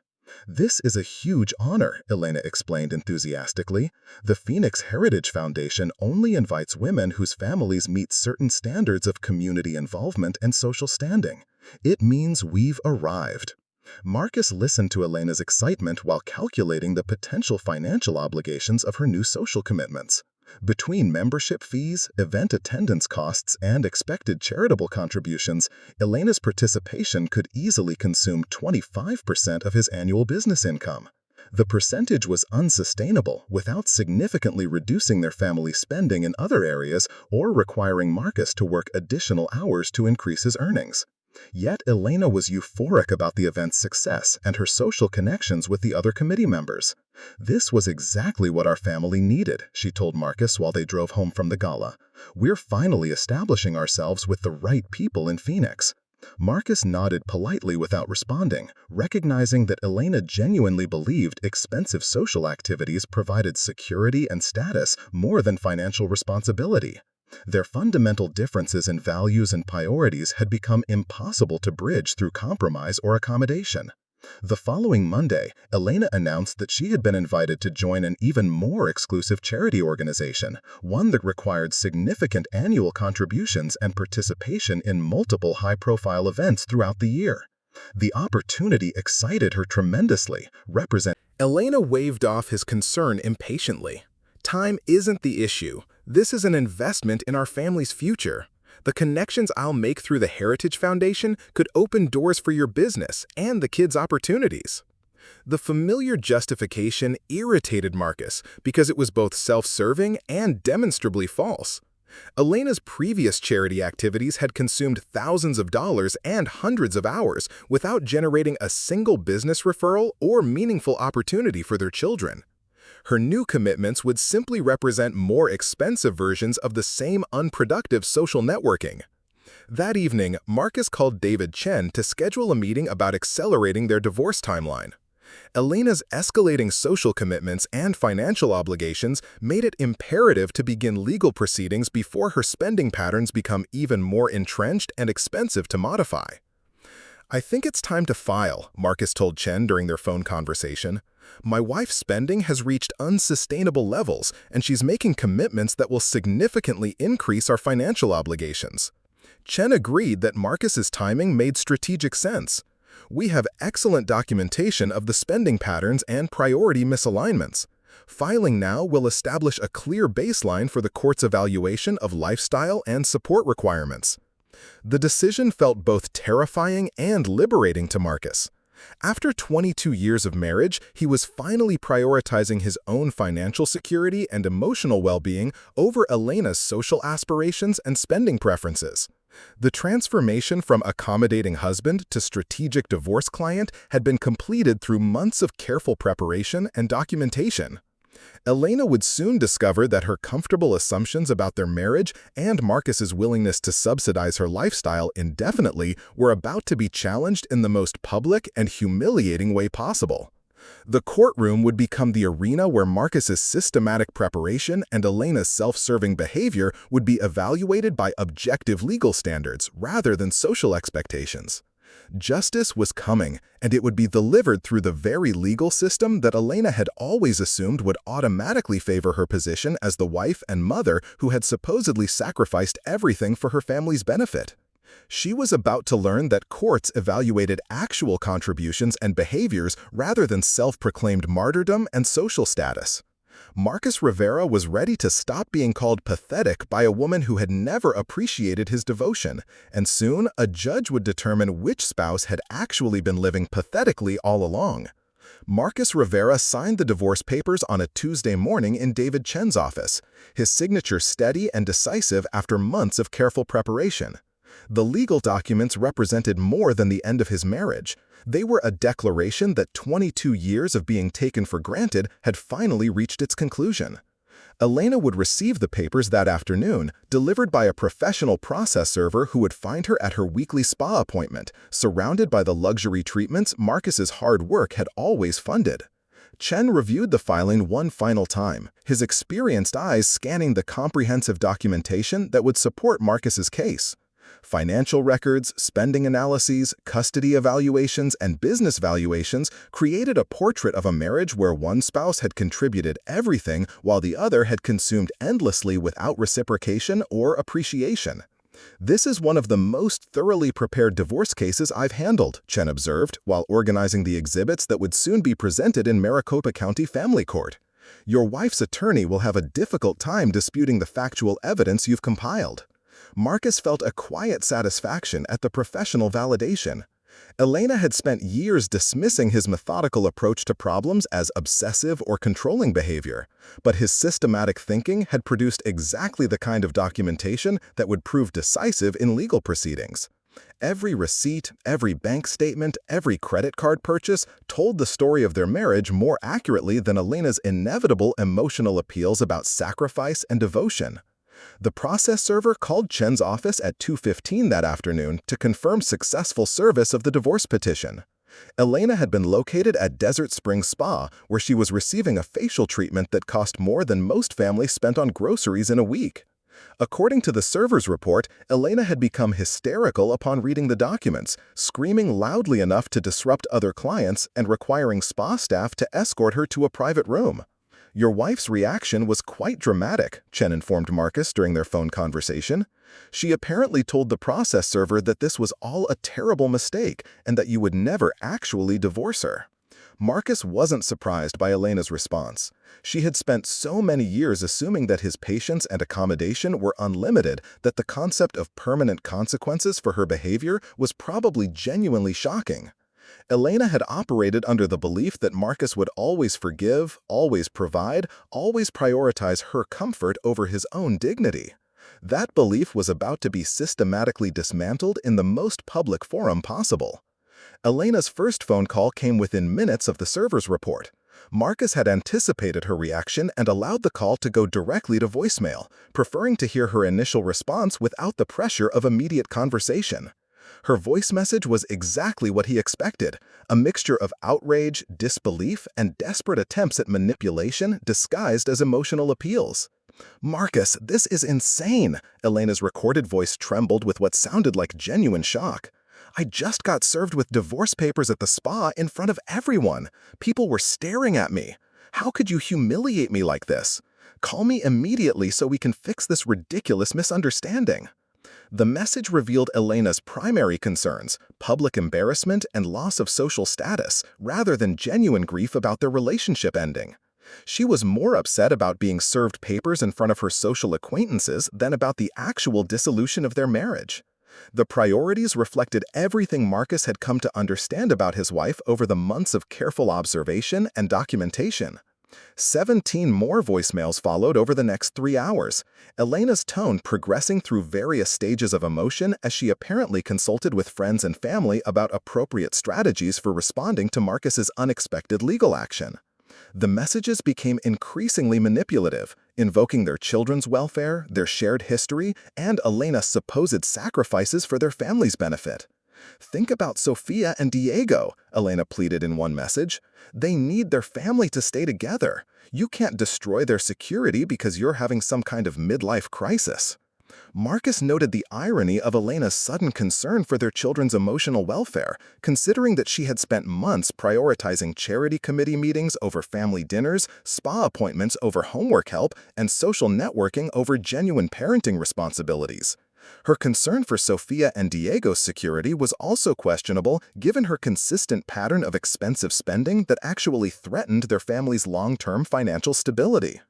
"This is a huge honor," Elena explained enthusiastically. "The Phoenix Heritage Foundation only invites women whose families meet certain standards of community involvement and social standing. It means we've arrived." Marcus listened to Elena's excitement while calculating the potential financial obligations of her new social commitments. Between membership fees, event attendance costs, and expected charitable contributions, Elena's participation could easily consume 25% of his annual business income. The percentage was unsustainable without significantly reducing their family's spending in other areas or requiring Marcus to work additional hours to increase his earnings. Yet Elena was euphoric about the event's success and her social connections with the other committee members. "This was exactly what our family needed," she told Marcus while they drove home from the gala. "We're finally establishing ourselves with the right people in Phoenix." Marcus nodded politely without responding, recognizing that Elena genuinely believed expensive social activities provided security and status more than financial responsibility. Their fundamental differences in values and priorities had become impossible to bridge through compromise or accommodation. The following Monday, Elena announced that she had been invited to join an even more exclusive charity organization, one that required significant annual contributions and participation in multiple high-profile events throughout the year. The opportunity excited her tremendously, Elena waved off his concern impatiently. "Time isn't the issue. This is an investment in our family's future. The connections I'll make through the Heritage Foundation could open doors for your business and the kids' opportunities." The familiar justification irritated Marcus because it was both self-serving and demonstrably false. Elena's previous charity activities had consumed thousands of dollars and hundreds of hours without generating a single business referral or meaningful opportunity for their children. Her new commitments would simply represent more expensive versions of the same unproductive social networking. That evening, Marcus called David Chen to schedule a meeting about accelerating their divorce timeline. Elena's escalating social commitments and financial obligations made it imperative to begin legal proceedings before her spending patterns become even more entrenched and expensive to modify. "I think it's time to file," Marcus told Chen during their phone conversation. "My wife's spending has reached unsustainable levels, and she's making commitments that will significantly increase our financial obligations." Chen agreed that Marcus's timing made strategic sense. "We have excellent documentation of the spending patterns and priority misalignments. Filing now will establish a clear baseline for the court's evaluation of lifestyle and support requirements." The decision felt both terrifying and liberating to Marcus. After 22 years of marriage, he was finally prioritizing his own financial security and emotional well-being over Elena's social aspirations and spending preferences. The transformation from accommodating husband to strategic divorce client had been completed through months of careful preparation and documentation. Elena would soon discover that her comfortable assumptions about their marriage and Marcus's willingness to subsidize her lifestyle indefinitely were about to be challenged in the most public and humiliating way possible. The courtroom would become the arena where Marcus's systematic preparation and Elena's self-serving behavior would be evaluated by objective legal standards rather than social expectations. Justice was coming, and it would be delivered through the very legal system that Elena had always assumed would automatically favor her position as the wife and mother who had supposedly sacrificed everything for her family's benefit. She was about to learn that courts evaluated actual contributions and behaviors rather than self-proclaimed martyrdom and social status. Marcus Rivera was ready to stop being called pathetic by a woman who had never appreciated his devotion, and soon a judge would determine which spouse had actually been living pathetically all along. Marcus Rivera signed the divorce papers on a Tuesday morning in David Chen's office, his signature steady and decisive after months of careful preparation. The legal documents represented more than the end of his marriage. They were a declaration that 22 years of being taken for granted had finally reached its conclusion. Elena would receive the papers that afternoon, delivered by a professional process server who would find her at her weekly spa appointment, surrounded by the luxury treatments Marcus's hard work had always funded. Chen reviewed the filing one final time, his experienced eyes scanning the comprehensive documentation that would support Marcus's case. Financial records, spending analyses, custody evaluations, and business valuations created a portrait of a marriage where one spouse had contributed everything while the other had consumed endlessly without reciprocation or appreciation. "This is one of the most thoroughly prepared divorce cases I've handled," Chen observed while organizing the exhibits that would soon be presented in Maricopa County Family Court. "Your wife's attorney will have a difficult time disputing the factual evidence you've compiled." Marcus felt a quiet satisfaction at the professional validation. Elena had spent years dismissing his methodical approach to problems as obsessive or controlling behavior, but his systematic thinking had produced exactly the kind of documentation that would prove decisive in legal proceedings. Every receipt, every bank statement, every credit card purchase told the story of their marriage more accurately than Elena's inevitable emotional appeals about sacrifice and devotion. The process server called Chen's office at 2:15 that afternoon to confirm successful service of the divorce petition. Elena had been located at Desert Springs Spa, where she was receiving a facial treatment that cost more than most families spent on groceries in a week. According to the server's report, Elena had become hysterical upon reading the documents, screaming loudly enough to disrupt other clients and requiring spa staff to escort her to a private room. "Your wife's reaction was quite dramatic," Chen informed Marcus during their phone conversation. "She apparently told the process server that this was all a terrible mistake and that you would never actually divorce her." Marcus wasn't surprised by Elena's response. She had spent so many years assuming that his patience and accommodation were unlimited that the concept of permanent consequences for her behavior was probably genuinely shocking. Elena had operated under the belief that Marcus would always forgive, always provide, always prioritize her comfort over his own dignity. That belief was about to be systematically dismantled in the most public forum possible. Elena's first phone call came within minutes of the server's report. Marcus had anticipated her reaction and allowed the call to go directly to voicemail, preferring to hear her initial response without the pressure of immediate conversation. Her voice message was exactly what he expected, a mixture of outrage, disbelief, and desperate attempts at manipulation disguised as emotional appeals. "Marcus, this is insane!" Elena's recorded voice trembled with what sounded like genuine shock. "I just got served with divorce papers at the spa in front of everyone. People were staring at me. How could you humiliate me like this? Call me immediately so we can fix this ridiculous misunderstanding." The message revealed Elena's primary concerns, public embarrassment and loss of social status, rather than genuine grief about their relationship ending. She was more upset about being served papers in front of her social acquaintances than about the actual dissolution of their marriage. The priorities reflected everything Marcus had come to understand about his wife over the months of careful observation and documentation. 17 more voicemails followed over the next 3 hours, Elena's tone progressing through various stages of emotion as she apparently consulted with friends and family about appropriate strategies for responding to Marcus's unexpected legal action. The messages became increasingly manipulative, invoking their children's welfare, their shared history, and Elena's supposed sacrifices for their family's benefit. "Think about Sofia and Diego," Elena pleaded in one message. "They need their family to stay together. You can't destroy their security because you're having some kind of midlife crisis." Marcus noted the irony of Elena's sudden concern for their children's emotional welfare, considering that she had spent months prioritizing charity committee meetings over family dinners, spa appointments over homework help, and social networking over genuine parenting responsibilities. Her concern for Sofia and Diego's security was also questionable, given her consistent pattern of expensive spending that actually threatened their family's long-term financial stability.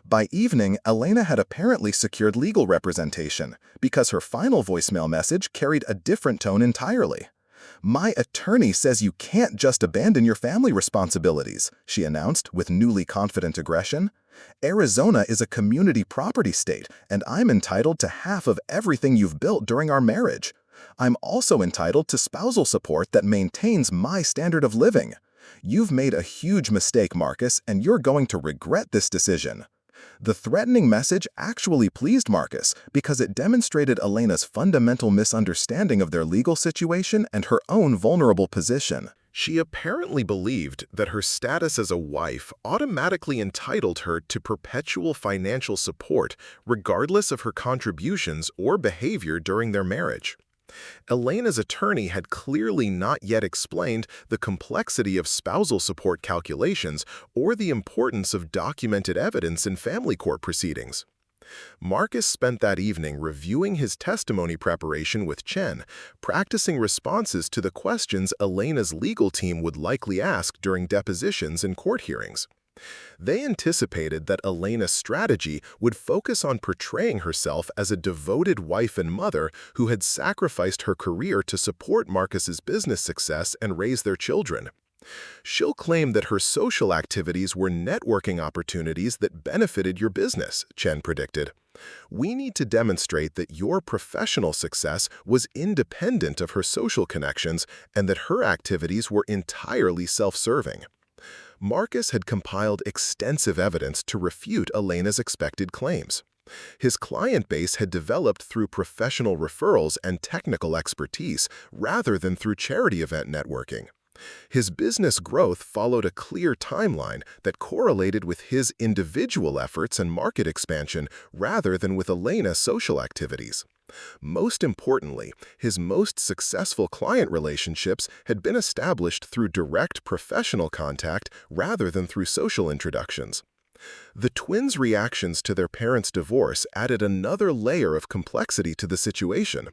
By evening, Elena had apparently secured legal representation, because her final voicemail message carried a different tone entirely. "My attorney says you can't just abandon your family responsibilities," she announced with newly confident aggression. "Arizona is a community property state, and I'm entitled to half of everything you've built during our marriage. I'm also entitled to spousal support that maintains my standard of living. You've made a huge mistake, Marcus, and you're going to regret this decision." The threatening message actually pleased Marcus because it demonstrated Elena's fundamental misunderstanding of their legal situation and her own vulnerable position. She apparently believed that her status as a wife automatically entitled her to perpetual financial support regardless of her contributions or behavior during their marriage. Elena's attorney had clearly not yet explained the complexity of spousal support calculations or the importance of documented evidence in family court proceedings. Marcus spent that evening reviewing his testimony preparation with Chen, practicing responses to the questions Elena's legal team would likely ask during depositions and court hearings. They anticipated that Elena's strategy would focus on portraying herself as a devoted wife and mother who had sacrificed her career to support Marcus's business success and raise their children. She'll claim that her social activities were networking opportunities that benefited your business, Chen predicted. "We need to demonstrate that your professional success was independent of her social connections and that her activities were entirely self-serving." Marcus had compiled extensive evidence to refute Elena's expected claims. His client base had developed through professional referrals and technical expertise rather than through charity event networking. His business growth followed a clear timeline that correlated with his individual efforts and market expansion rather than with Elena's social activities. Most importantly, his most successful client relationships had been established through direct professional contact rather than through social introductions. The twins' reactions to their parents' divorce added another layer of complexity to the situation.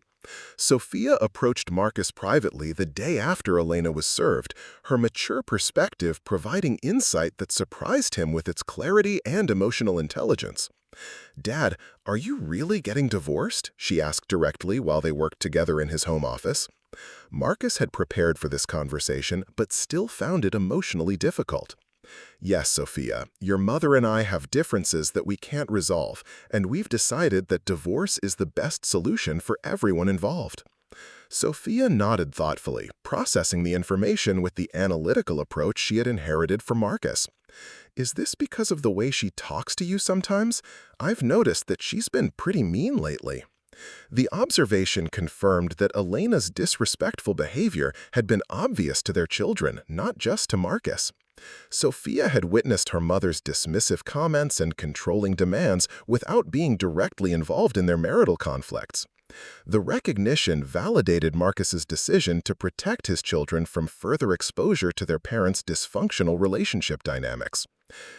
Sofia approached Marcus privately the day after Elena was served, her mature perspective providing insight that surprised him with its clarity and emotional intelligence. "Dad, are you really getting divorced?" she asked directly while they worked together in his home office. Marcus had prepared for this conversation, but still found it emotionally difficult. "Yes, Sophia, your mother and I have differences that we can't resolve, and we've decided that divorce is the best solution for everyone involved." Sophia nodded thoughtfully, processing the information with the analytical approach she had inherited from Marcus. "Is this because of the way she talks to you sometimes? I've noticed that she's been pretty mean lately." The observation confirmed that Elena's disrespectful behavior had been obvious to their children, not just to Marcus. Sophia had witnessed her mother's dismissive comments and controlling demands without being directly involved in their marital conflicts. The recognition validated Marcus's decision to protect his children from further exposure to their parents' dysfunctional relationship dynamics.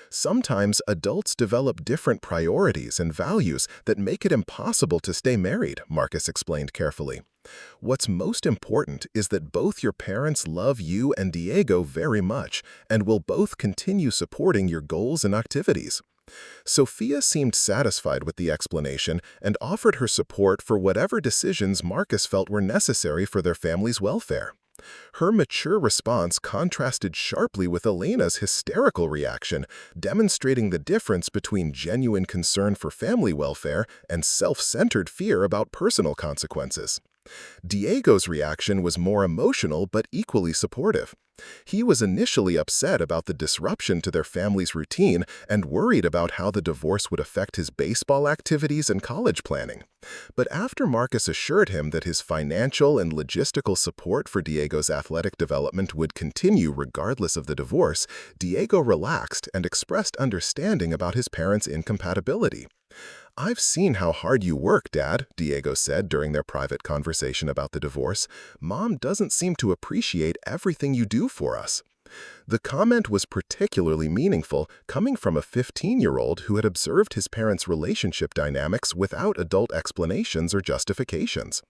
Sometimes adults develop different priorities and values that make it impossible to stay married, Marcus explained carefully. "What's most important is that both your parents love you and Diego very much and will both continue supporting your goals and activities." Sophia seemed satisfied with the explanation and offered her support for whatever decisions Marcus felt were necessary for their family's welfare. Her mature response contrasted sharply with Elena's hysterical reaction, demonstrating the difference between genuine concern for family welfare and self-centered fear about personal consequences. Diego's reaction was more emotional but equally supportive. He was initially upset about the disruption to their family's routine and worried about how the divorce would affect his baseball activities and college planning. But after Marcus assured him that his financial and logistical support for Diego's athletic development would continue regardless of the divorce, Diego relaxed and expressed understanding about his parents' incompatibility. "I've seen how hard you work, Dad," Diego said during their private conversation about the divorce. "Mom doesn't seem to appreciate everything you do for us." The comment was particularly meaningful, coming from a 15-year-old who had observed his parents' relationship dynamics without adult explanations or justifications.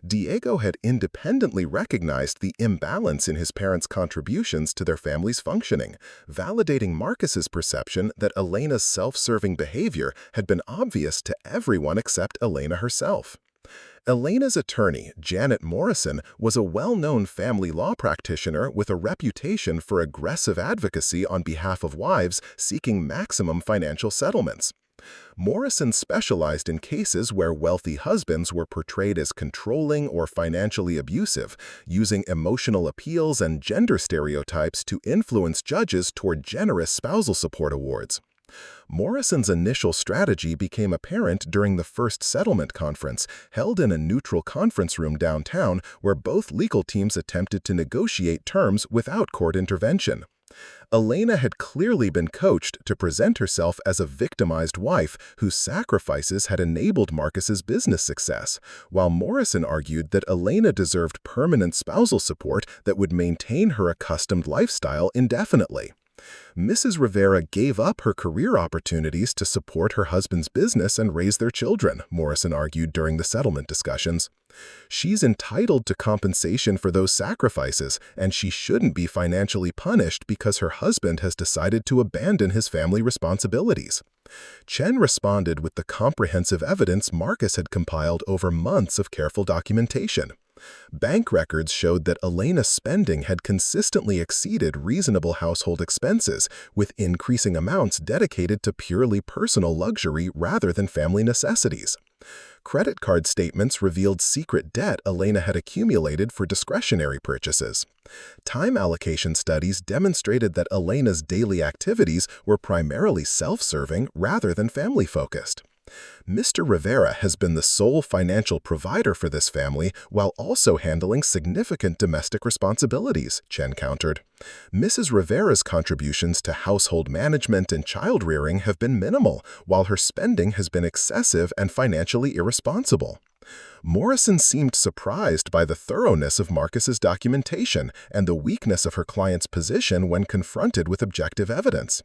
Diego had independently recognized the imbalance in his parents' contributions to their family's functioning, validating Marcus's perception that Elena's self-serving behavior had been obvious to everyone except Elena herself. Elena's attorney, Janet Morrison, was a well-known family law practitioner with a reputation for aggressive advocacy on behalf of wives seeking maximum financial settlements. Morrison specialized in cases where wealthy husbands were portrayed as controlling or financially abusive, using emotional appeals and gender stereotypes to influence judges toward generous spousal support awards. Morrison's initial strategy became apparent during the first settlement conference, held in a neutral conference room downtown where both legal teams attempted to negotiate terms without court intervention. Elena had clearly been coached to present herself as a victimized wife whose sacrifices had enabled Marcus's business success, while Morrison argued that Elena deserved permanent spousal support that would maintain her accustomed lifestyle indefinitely. Mrs. Rivera gave up her career opportunities to support her husband's business and raise their children, Morrison argued during the settlement discussions. She's entitled to compensation for those sacrifices, and she shouldn't be financially punished because her husband has decided to abandon his family responsibilities. Chen responded with the comprehensive evidence Marcus had compiled over months of careful documentation. Bank records showed that Elena's spending had consistently exceeded reasonable household expenses, with increasing amounts dedicated to purely personal luxury rather than family necessities. Credit card statements revealed secret debt Elena had accumulated for discretionary purchases. Time allocation studies demonstrated that Elena's daily activities were primarily self-serving rather than family-focused. Mr. Rivera has been the sole financial provider for this family while also handling significant domestic responsibilities, Chen countered. Mrs. Rivera's contributions to household management and child-rearing have been minimal, while her spending has been excessive and financially irresponsible. Morrison seemed surprised by the thoroughness of Marcus's documentation and the weakness of her client's position when confronted with objective evidence.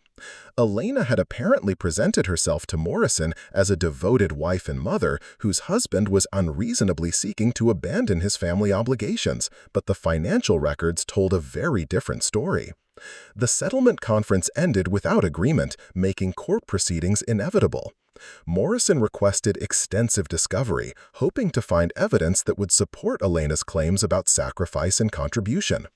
Elena had apparently presented herself to Morrison as a devoted wife and mother whose husband was unreasonably seeking to abandon his family obligations, but the financial records told a very different story. The settlement conference ended without agreement, making court proceedings inevitable. Morrison requested extensive discovery, hoping to find evidence that would support Elena's claims about sacrifice and contribution.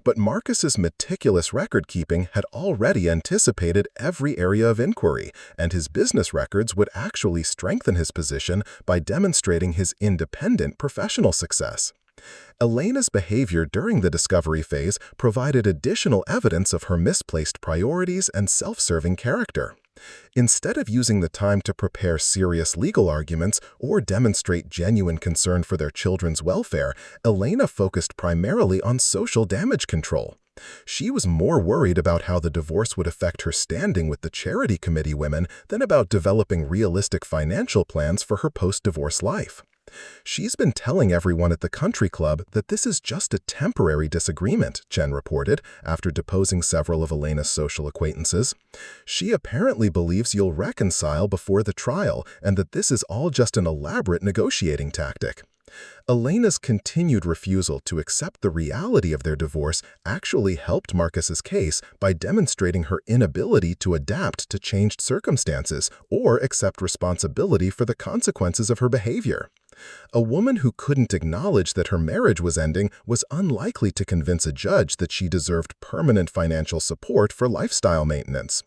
But Marcus's meticulous record-keeping had already anticipated every area of inquiry, and his business records would actually strengthen his position by demonstrating his independent professional success. Elena's behavior during the discovery phase provided additional evidence of her misplaced priorities and self-serving character. Instead of using the time to prepare serious legal arguments or demonstrate genuine concern for their children's welfare, Elena focused primarily on social damage control. She was more worried about how the divorce would affect her standing with the charity committee women than about developing realistic financial plans for her post-divorce life. "She's been telling everyone at the country club that this is just a temporary disagreement," Chen reported, after deposing several of Elena's social acquaintances. "She apparently believes you'll reconcile before the trial and that this is all just an elaborate negotiating tactic." Elena's continued refusal to accept the reality of their divorce actually helped Marcus's case by demonstrating her inability to adapt to changed circumstances or accept responsibility for the consequences of her behavior. A woman who couldn't acknowledge that her marriage was ending was unlikely to convince a judge that she deserved permanent financial support for lifestyle maintenance.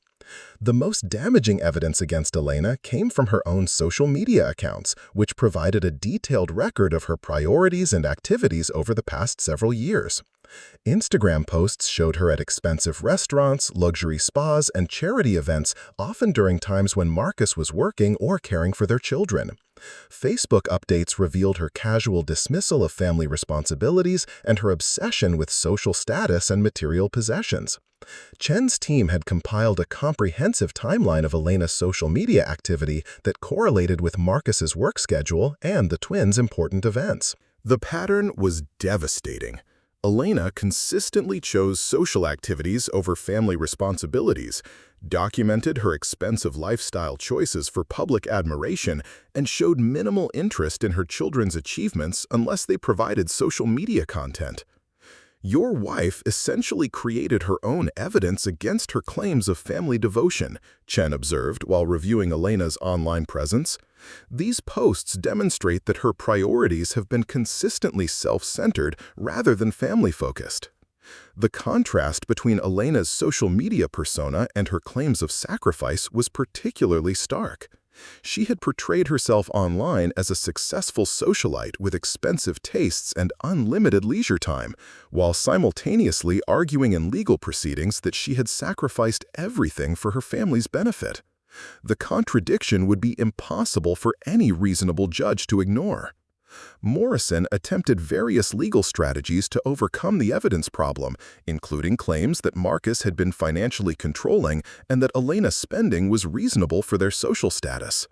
The most damaging evidence against Elena came from her own social media accounts, which provided a detailed record of her priorities and activities over the past several years. Instagram posts showed her at expensive restaurants, luxury spas, and charity events, often during times when Marcus was working or caring for their children. Facebook updates revealed her casual dismissal of family responsibilities and her obsession with social status and material possessions. Chen's team had compiled a comprehensive timeline of Elena's social media activity that correlated with Marcus's work schedule and the twins' important events. The pattern was devastating. Elena consistently chose social activities over family responsibilities, documented her expensive lifestyle choices for public admiration, and showed minimal interest in her children's achievements unless they provided social media content. Your wife essentially created her own evidence against her claims of family devotion, Chen observed while reviewing Elena's online presence. These posts demonstrate that her priorities have been consistently self-centered rather than family-focused. The contrast between Elena's social media persona and her claims of sacrifice was particularly stark. She had portrayed herself online as a successful socialite with expensive tastes and unlimited leisure time, while simultaneously arguing in legal proceedings that she had sacrificed everything for her family's benefit. The contradiction would be impossible for any reasonable judge to ignore. Morrison attempted various legal strategies to overcome the evidence problem, including claims that Marcus had been financially controlling and that Elena's spending was reasonable for their social status.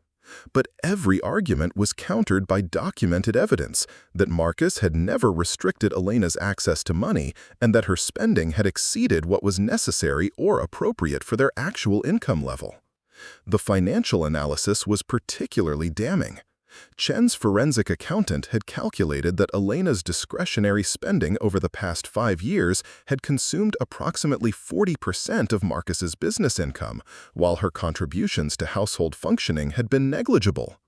But every argument was countered by documented evidence that Marcus had never restricted Elena's access to money and that her spending had exceeded what was necessary or appropriate for their actual income level. The financial analysis was particularly damning. Chen's forensic accountant had calculated that Elena's discretionary spending over the past 5 years had consumed approximately 40% of Marcus's business income, while her contributions to household functioning had been negligible.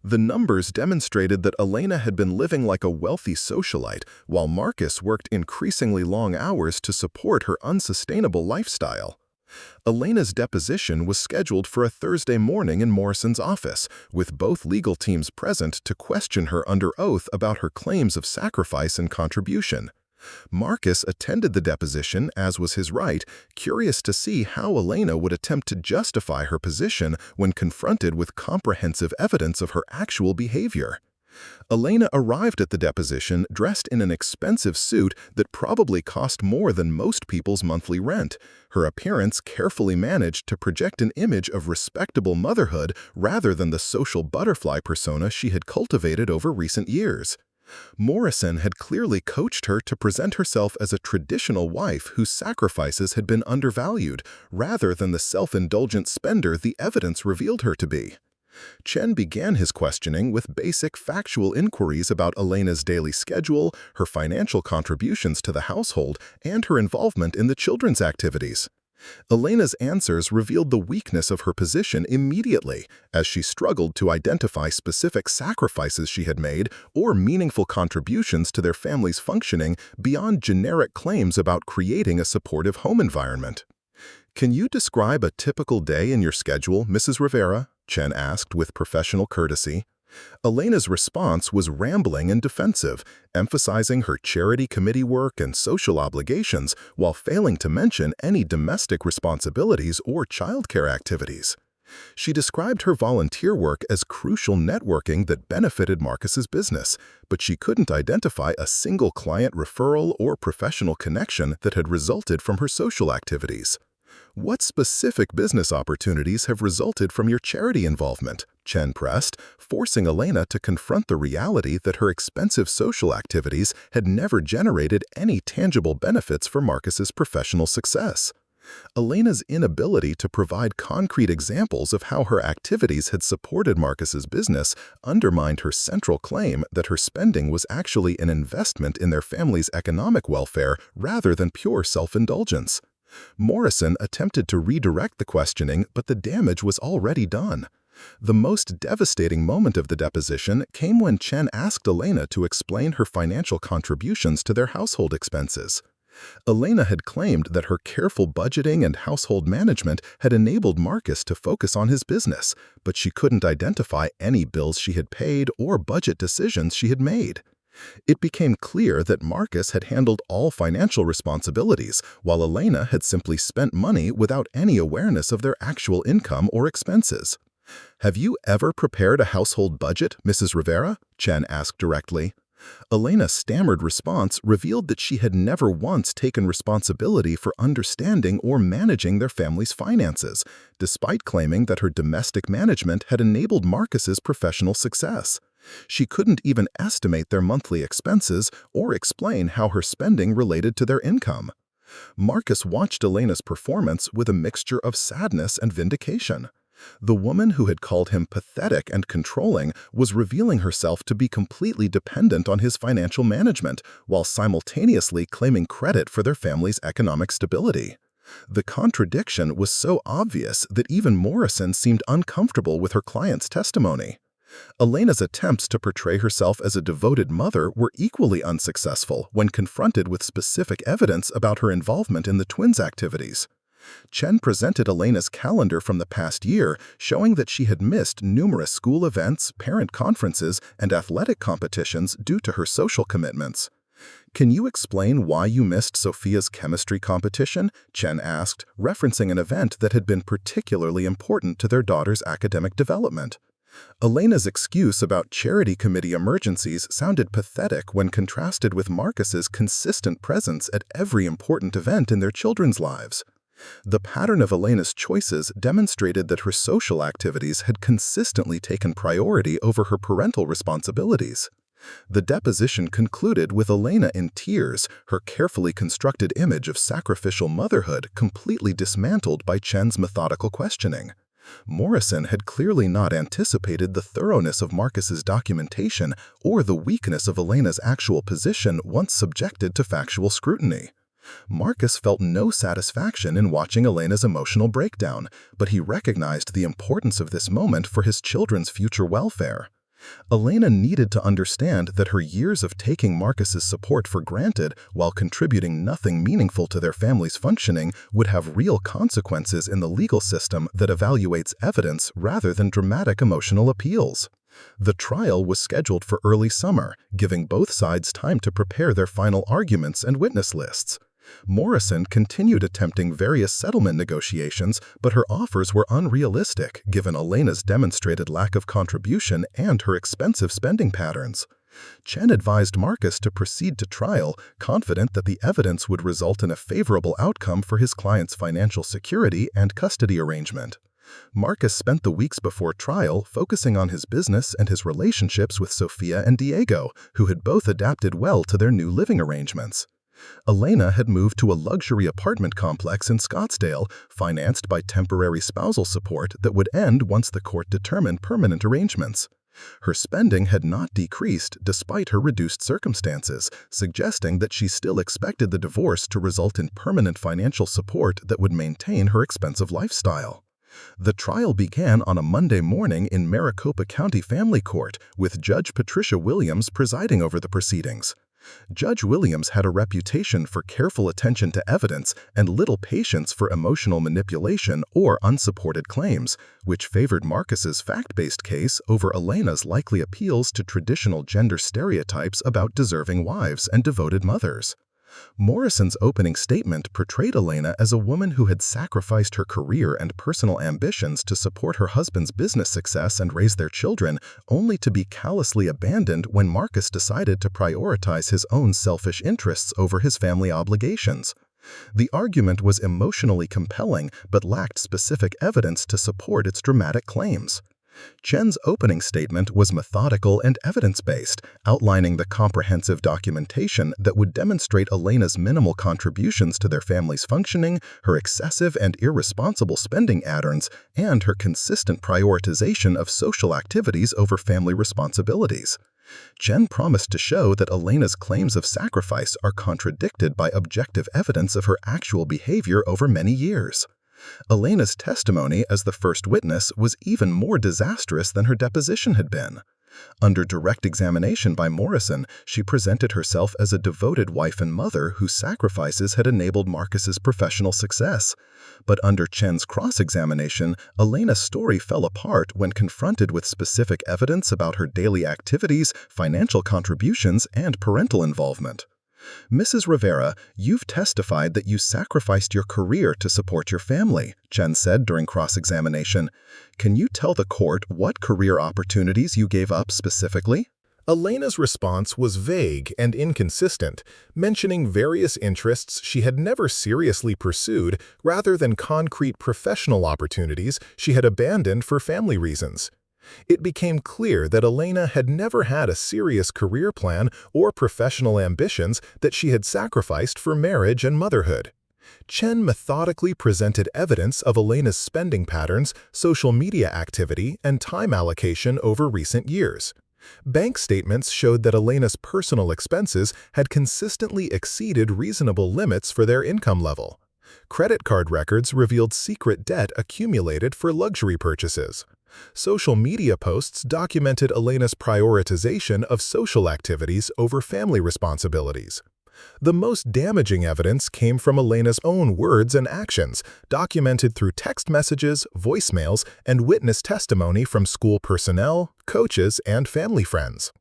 The numbers demonstrated that Elena had been living like a wealthy socialite, while Marcus worked increasingly long hours to support her unsustainable lifestyle. Elena's deposition was scheduled for a Thursday morning in Morrison's office, with both legal teams present to question her under oath about her claims of sacrifice and contribution. Marcus attended the deposition, as was his right, curious to see how Elena would attempt to justify her position when confronted with comprehensive evidence of her actual behavior. Elena arrived at the deposition dressed in an expensive suit that probably cost more than most people's monthly rent. Her appearance carefully managed to project an image of respectable motherhood rather than the social butterfly persona she had cultivated over recent years. Morrison had clearly coached her to present herself as a traditional wife whose sacrifices had been undervalued, rather than the self-indulgent spender the evidence revealed her to be. Chen began his questioning with basic factual inquiries about Elena's daily schedule, her financial contributions to the household, and her involvement in the children's activities. Elena's answers revealed the weakness of her position immediately, as she struggled to identify specific sacrifices she had made or meaningful contributions to their family's functioning beyond generic claims about creating a supportive home environment. "Can you describe a typical day in your schedule, Mrs. Rivera?" Chen asked with professional courtesy. Elena's response was rambling and defensive, emphasizing her charity committee work and social obligations while failing to mention any domestic responsibilities or childcare activities. She described her volunteer work as crucial networking that benefited Marcus's business, but she couldn't identify a single client referral or professional connection that had resulted from her social activities. "What specific business opportunities have resulted from your charity involvement?" Chen pressed, forcing Elena to confront the reality that her expensive social activities had never generated any tangible benefits for Marcus's professional success. Elena's inability to provide concrete examples of how her activities had supported Marcus's business undermined her central claim that her spending was actually an investment in their family's economic welfare rather than pure self-indulgence. Morrison attempted to redirect the questioning, but the damage was already done. The most devastating moment of the deposition came when Chen asked Elena to explain her financial contributions to their household expenses. Elena had claimed that her careful budgeting and household management had enabled Marcus to focus on his business, but she couldn't identify any bills she had paid or budget decisions she had made. It became clear that Marcus had handled all financial responsibilities, while Elena had simply spent money without any awareness of their actual income or expenses. "Have you ever prepared a household budget, Mrs. Rivera?" Chen asked directly. Elena's stammered response revealed that she had never once taken responsibility for understanding or managing their family's finances, despite claiming that her domestic management had enabled Marcus's professional success. She couldn't even estimate their monthly expenses or explain how her spending related to their income. Marcus watched Elena's performance with a mixture of sadness and vindication. The woman who had called him pathetic and controlling was revealing herself to be completely dependent on his financial management, while simultaneously claiming credit for their family's economic stability. The contradiction was so obvious that even Morrison seemed uncomfortable with her client's testimony. Elena's attempts to portray herself as a devoted mother were equally unsuccessful when confronted with specific evidence about her involvement in the twins' activities. Chen presented Elena's calendar from the past year, showing that she had missed numerous school events, parent conferences, and athletic competitions due to her social commitments. "Can you explain why you missed Sophia's chemistry competition?" Chen asked, referencing an event that had been particularly important to their daughter's academic development. Elena's excuse about charity committee emergencies sounded pathetic when contrasted with Marcus's consistent presence at every important event in their children's lives. The pattern of Elena's choices demonstrated that her social activities had consistently taken priority over her parental responsibilities. The deposition concluded with Elena in tears, her carefully constructed image of sacrificial motherhood completely dismantled by Chen's methodical questioning. Morrison had clearly not anticipated the thoroughness of Marcus's documentation or the weakness of Elena's actual position once subjected to factual scrutiny. Marcus felt no satisfaction in watching Elena's emotional breakdown, but he recognized the importance of this moment for his children's future welfare. Elena needed to understand that her years of taking Marcus's support for granted while contributing nothing meaningful to their family's functioning would have real consequences in the legal system that evaluates evidence rather than dramatic emotional appeals. The trial was scheduled for early summer, giving both sides time to prepare their final arguments and witness lists. Morrison continued attempting various settlement negotiations, but her offers were unrealistic given Elena's demonstrated lack of contribution and her expensive spending patterns. Chen advised Marcus to proceed to trial, confident that the evidence would result in a favorable outcome for his client's financial security and custody arrangement. Marcus spent the weeks before trial focusing on his business and his relationships with Sophia and Diego, who had both adapted well to their new living arrangements. Elena had moved to a luxury apartment complex in Scottsdale, financed by temporary spousal support that would end once the court determined permanent arrangements. Her spending had not decreased despite her reduced circumstances, suggesting that she still expected the divorce to result in permanent financial support that would maintain her expensive lifestyle. The trial began on a Monday morning in Maricopa County Family Court, with Judge Patricia Williams presiding over the proceedings. Judge Williams had a reputation for careful attention to evidence and little patience for emotional manipulation or unsupported claims, which favored Marcus's fact-based case over Elena's likely appeals to traditional gender stereotypes about deserving wives and devoted mothers. Morrison's opening statement portrayed Elena as a woman who had sacrificed her career and personal ambitions to support her husband's business success and raise their children, only to be callously abandoned when Marcus decided to prioritize his own selfish interests over his family obligations. The argument was emotionally compelling but lacked specific evidence to support its dramatic claims. Chen's opening statement was methodical and evidence-based, outlining the comprehensive documentation that would demonstrate Elena's minimal contributions to their family's functioning, her excessive and irresponsible spending patterns, and her consistent prioritization of social activities over family responsibilities. Chen promised to show that Elena's claims of sacrifice are contradicted by objective evidence of her actual behavior over many years. Elena's testimony as the first witness was even more disastrous than her deposition had been. Under direct examination by Morrison, she presented herself as a devoted wife and mother whose sacrifices had enabled Marcus's professional success. But under Chen's cross-examination, Elena's story fell apart when confronted with specific evidence about her daily activities, financial contributions, and parental involvement. "Mrs. Rivera, you've testified that you sacrificed your career to support your family," Chen said during cross-examination. "Can you tell the court what career opportunities you gave up specifically?" Elena's response was vague and inconsistent, mentioning various interests she had never seriously pursued rather than concrete professional opportunities she had abandoned for family reasons. It became clear that Elena had never had a serious career plan or professional ambitions that she had sacrificed for marriage and motherhood. Chen methodically presented evidence of Elena's spending patterns, social media activity, and time allocation over recent years. Bank statements showed that Elena's personal expenses had consistently exceeded reasonable limits for their income level. Credit card records revealed secret debt accumulated for luxury purchases. Social media posts documented Elena's prioritization of social activities over family responsibilities. The most damaging evidence came from Elena's own words and actions, documented through text messages, voicemails, and witness testimony from school personnel, coaches, and family friends.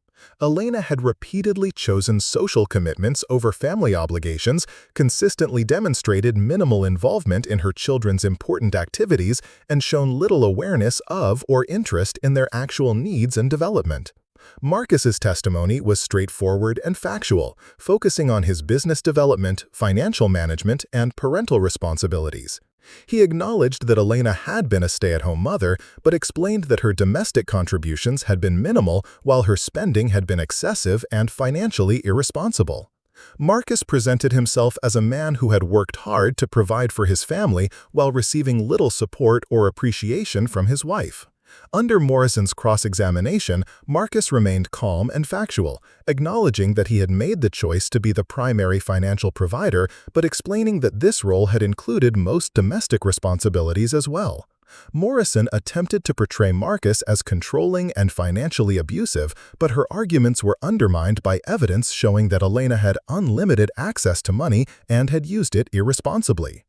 Elena had repeatedly chosen social commitments over family obligations, consistently demonstrated minimal involvement in her children's important activities, and shown little awareness of or interest in their actual needs and development. Marcus's testimony was straightforward and factual, focusing on his business development, financial management, and parental responsibilities. He acknowledged that Elena had been a stay-at-home mother, but explained that her domestic contributions had been minimal while her spending had been excessive and financially irresponsible. Marcus presented himself as a man who had worked hard to provide for his family while receiving little support or appreciation from his wife. Under Morrison's cross-examination, Marcus remained calm and factual, acknowledging that he had made the choice to be the primary financial provider, but explaining that this role had included most domestic responsibilities as well. Morrison attempted to portray Marcus as controlling and financially abusive, but her arguments were undermined by evidence showing that Elena had unlimited access to money and had used it irresponsibly.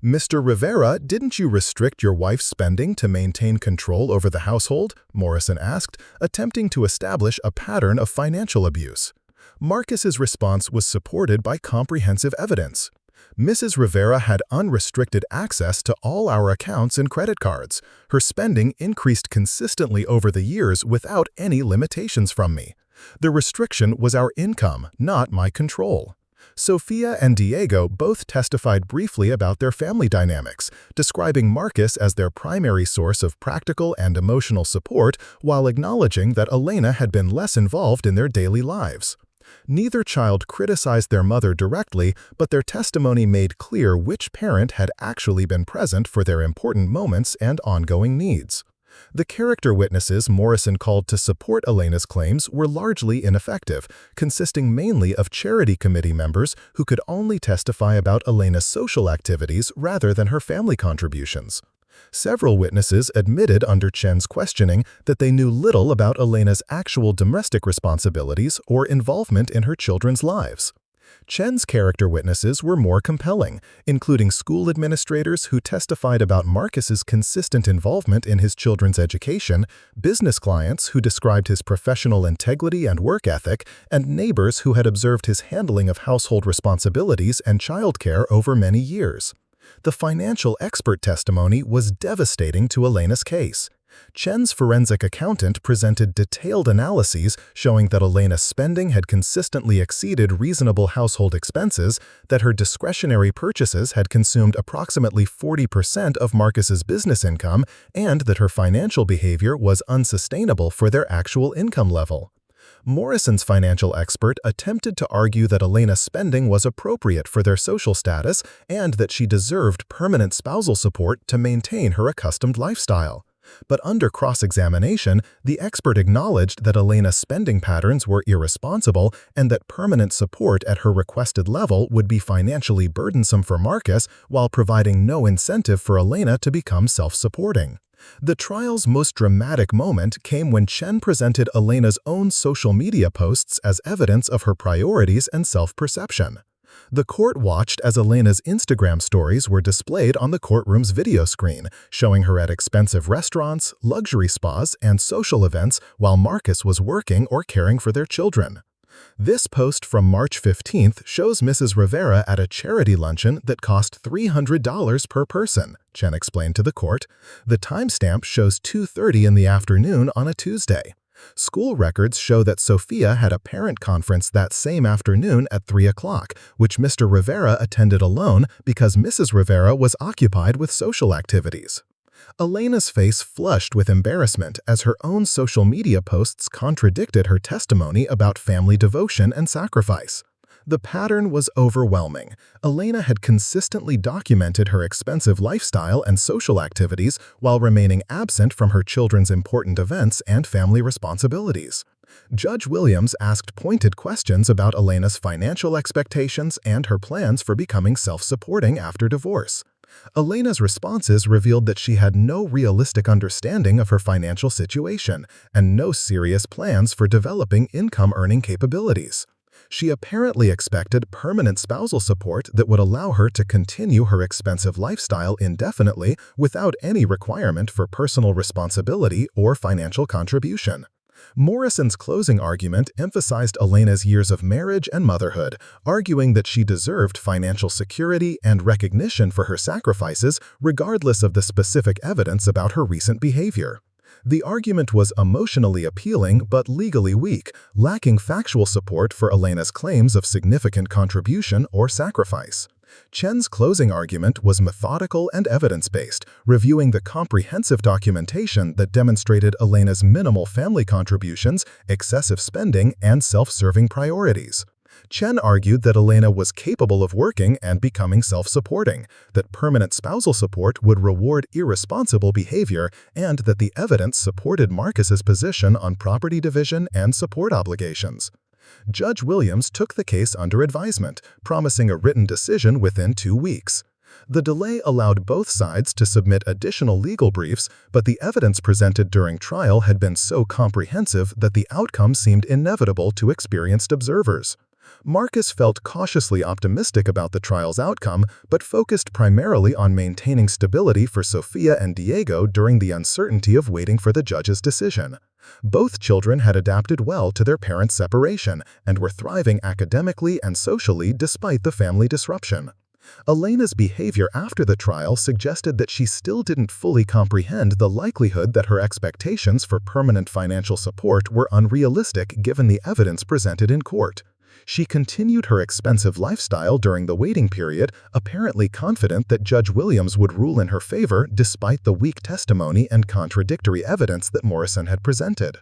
"Mr. Rivera, didn't you restrict your wife's spending to maintain control over the household?" Morrison asked, attempting to establish a pattern of financial abuse. Marcus's response was supported by comprehensive evidence. "Mrs. Rivera had unrestricted access to all our accounts and credit cards. Her spending increased consistently over the years without any limitations from me. The restriction was our income, not my control." Sophia and Diego both testified briefly about their family dynamics, describing Marcus as their primary source of practical and emotional support while acknowledging that Elena had been less involved in their daily lives. Neither child criticized their mother directly, but their testimony made clear which parent had actually been present for their important moments and ongoing needs. The character witnesses Morrison called to support Elena's claims were largely ineffective, consisting mainly of charity committee members who could only testify about Elena's social activities rather than her family contributions. Several witnesses admitted under Chen's questioning that they knew little about Elena's actual domestic responsibilities or involvement in her children's lives. Chen's character witnesses were more compelling, including school administrators who testified about Marcus's consistent involvement in his children's education, business clients who described his professional integrity and work ethic, and neighbors who had observed his handling of household responsibilities and childcare over many years. The financial expert testimony was devastating to Elena's case. Chen's forensic accountant presented detailed analyses showing that Elena's spending had consistently exceeded reasonable household expenses, that her discretionary purchases had consumed approximately 40% of Marcus's business income, and that her financial behavior was unsustainable for their actual income level. Morrison's financial expert attempted to argue that Elena's spending was appropriate for their social status and that she deserved permanent spousal support to maintain her accustomed lifestyle. But under cross-examination, the expert acknowledged that Elena's spending patterns were irresponsible and that permanent support at her requested level would be financially burdensome for Marcus while providing no incentive for Elena to become self-supporting. The trial's most dramatic moment came when Chen presented Elena's own social media posts as evidence of her priorities and self-perception. The court watched as Elena's Instagram stories were displayed on the courtroom's video screen, showing her at expensive restaurants, luxury spas, and social events while Marcus was working or caring for their children. This post from March 15th shows Mrs. Rivera at a charity luncheon that cost $300 per person, Chen explained to the court. The timestamp shows 2:30 in the afternoon on a Tuesday. School records show that Sophia had a parent conference that same afternoon at 3 o'clock, which Mr. Rivera attended alone because Mrs. Rivera was occupied with social activities. Elena's face flushed with embarrassment as her own social media posts contradicted her testimony about family devotion and sacrifice. The pattern was overwhelming. Elena had consistently documented her expensive lifestyle and social activities while remaining absent from her children's important events and family responsibilities. Judge Williams asked pointed questions about Elena's financial expectations and her plans for becoming self-supporting after divorce. Elena's responses revealed that she had no realistic understanding of her financial situation and no serious plans for developing income-earning capabilities. She apparently expected permanent spousal support that would allow her to continue her expensive lifestyle indefinitely without any requirement for personal responsibility or financial contribution. Morrison's closing argument emphasized Elena's years of marriage and motherhood, arguing that she deserved financial security and recognition for her sacrifices regardless of the specific evidence about her recent behavior. The argument was emotionally appealing but legally weak, lacking factual support for Elena's claims of significant contribution or sacrifice. Chen's closing argument was methodical and evidence-based, reviewing the comprehensive documentation that demonstrated Elena's minimal family contributions, excessive spending, and self-serving priorities. Chen argued that Elena was capable of working and becoming self-supporting, that permanent spousal support would reward irresponsible behavior, and that the evidence supported Marcus's position on property division and support obligations. Judge Williams took the case under advisement, promising a written decision within 2 weeks. The delay allowed both sides to submit additional legal briefs, but the evidence presented during trial had been so comprehensive that the outcome seemed inevitable to experienced observers. Marcus felt cautiously optimistic about the trial's outcome, but focused primarily on maintaining stability for Sophia and Diego during the uncertainty of waiting for the judge's decision. Both children had adapted well to their parents' separation and were thriving academically and socially despite the family disruption. Elena's behavior after the trial suggested that she still didn't fully comprehend the likelihood that her expectations for permanent financial support were unrealistic given the evidence presented in court. She continued her expensive lifestyle during the waiting period, apparently confident that Judge Williams would rule in her favor despite the weak testimony and contradictory evidence that Morrison had presented.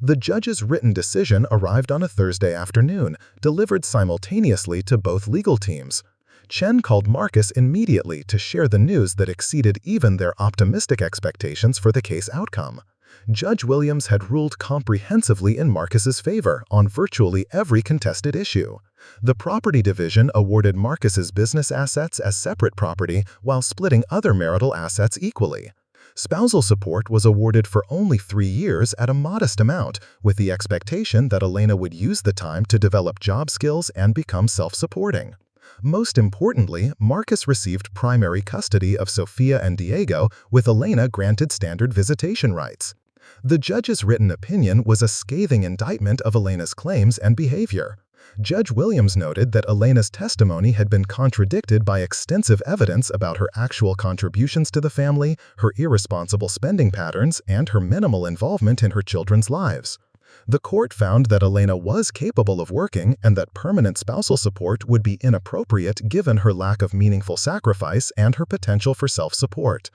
The judge's written decision arrived on a Thursday afternoon, delivered simultaneously to both legal teams. Chen called Marcus immediately to share the news that exceeded even their optimistic expectations for the case outcome. Judge Williams had ruled comprehensively in Marcus's favor on virtually every contested issue. The property division awarded Marcus's business assets as separate property while splitting other marital assets equally. Spousal support was awarded for only 3 years at a modest amount, with the expectation that Elena would use the time to develop job skills and become self-supporting. Most importantly, Marcus received primary custody of Sophia and Diego, with Elena granted standard visitation rights. The judge's written opinion was a scathing indictment of Elena's claims and behavior. Judge Williams noted that Elena's testimony had been contradicted by extensive evidence about her actual contributions to the family, her irresponsible spending patterns, and her minimal involvement in her children's lives. The court found that Elena was capable of working and that permanent spousal support would be inappropriate given her lack of meaningful sacrifice and her potential for self-support.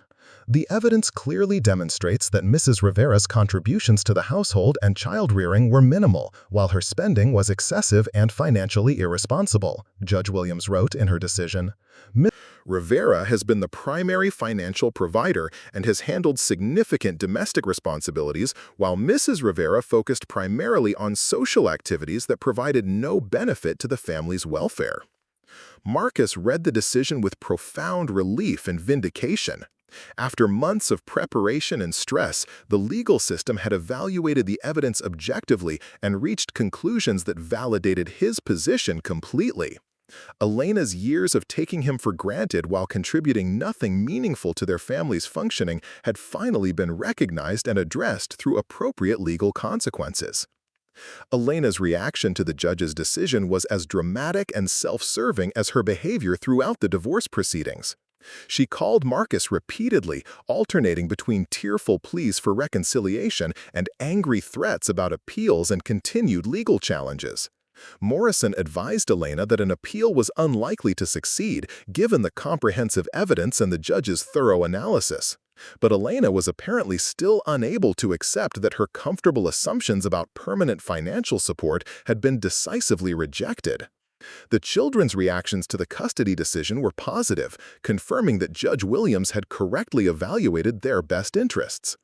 The evidence clearly demonstrates that Mrs. Rivera's contributions to the household and child-rearing were minimal, while her spending was excessive and financially irresponsible, Judge Williams wrote in her decision. Rivera has been the primary financial provider and has handled significant domestic responsibilities, while Mrs. Rivera focused primarily on social activities that provided no benefit to the family's welfare. Marcus read the decision with profound relief and vindication. After months of preparation and stress, the legal system had evaluated the evidence objectively and reached conclusions that validated his position completely. Elena's years of taking him for granted while contributing nothing meaningful to their family's functioning had finally been recognized and addressed through appropriate legal consequences. Elena's reaction to the judge's decision was as dramatic and self-serving as her behavior throughout the divorce proceedings. She called Marcus repeatedly, alternating between tearful pleas for reconciliation and angry threats about appeals and continued legal challenges. Morrison advised Elena that an appeal was unlikely to succeed given the comprehensive evidence and the judge's thorough analysis. But Elena was apparently still unable to accept that her comfortable assumptions about permanent financial support had been decisively rejected. The children's reactions to the custody decision were positive, confirming that Judge Williams had correctly evaluated their best interests.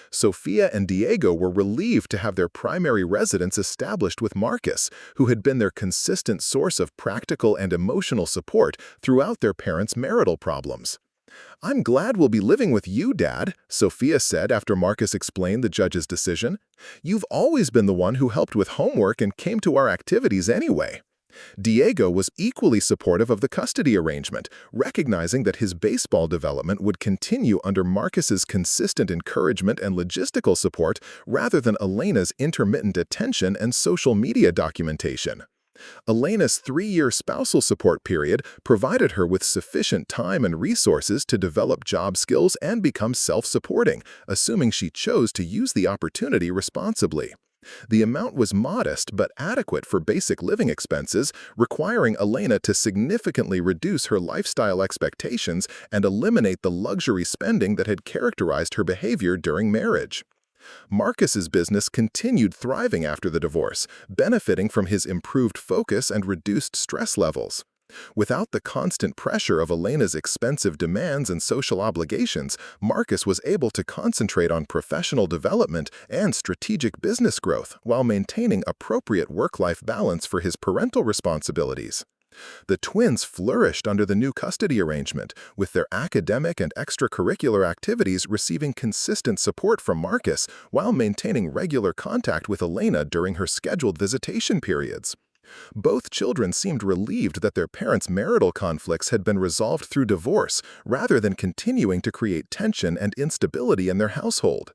Sophia and Diego were relieved to have their primary residence established with Marcus, who had been their consistent source of practical and emotional support throughout their parents' marital problems. "I'm glad we'll be living with you, Dad," Sophia said after Marcus explained the judge's decision. "You've always been the one who helped with homework and came to our activities anyway." Diego was equally supportive of the custody arrangement, recognizing that his baseball development would continue under Marcus's consistent encouragement and logistical support rather than Elena's intermittent attention and social media documentation. Elena's 3-year spousal support period provided her with sufficient time and resources to develop job skills and become self-supporting, assuming she chose to use the opportunity responsibly. The amount was modest but adequate for basic living expenses, requiring Elena to significantly reduce her lifestyle expectations and eliminate the luxury spending that had characterized her behavior during marriage. Marcus's business continued thriving after the divorce, benefiting from his improved focus and reduced stress levels. Without the constant pressure of Elena's expensive demands and social obligations, Marcus was able to concentrate on professional development and strategic business growth while maintaining appropriate work-life balance for his parental responsibilities. The twins flourished under the new custody arrangement, with their academic and extracurricular activities receiving consistent support from Marcus while maintaining regular contact with Elena during her scheduled visitation periods. Both children seemed relieved that their parents' marital conflicts had been resolved through divorce rather than continuing to create tension and instability in their household.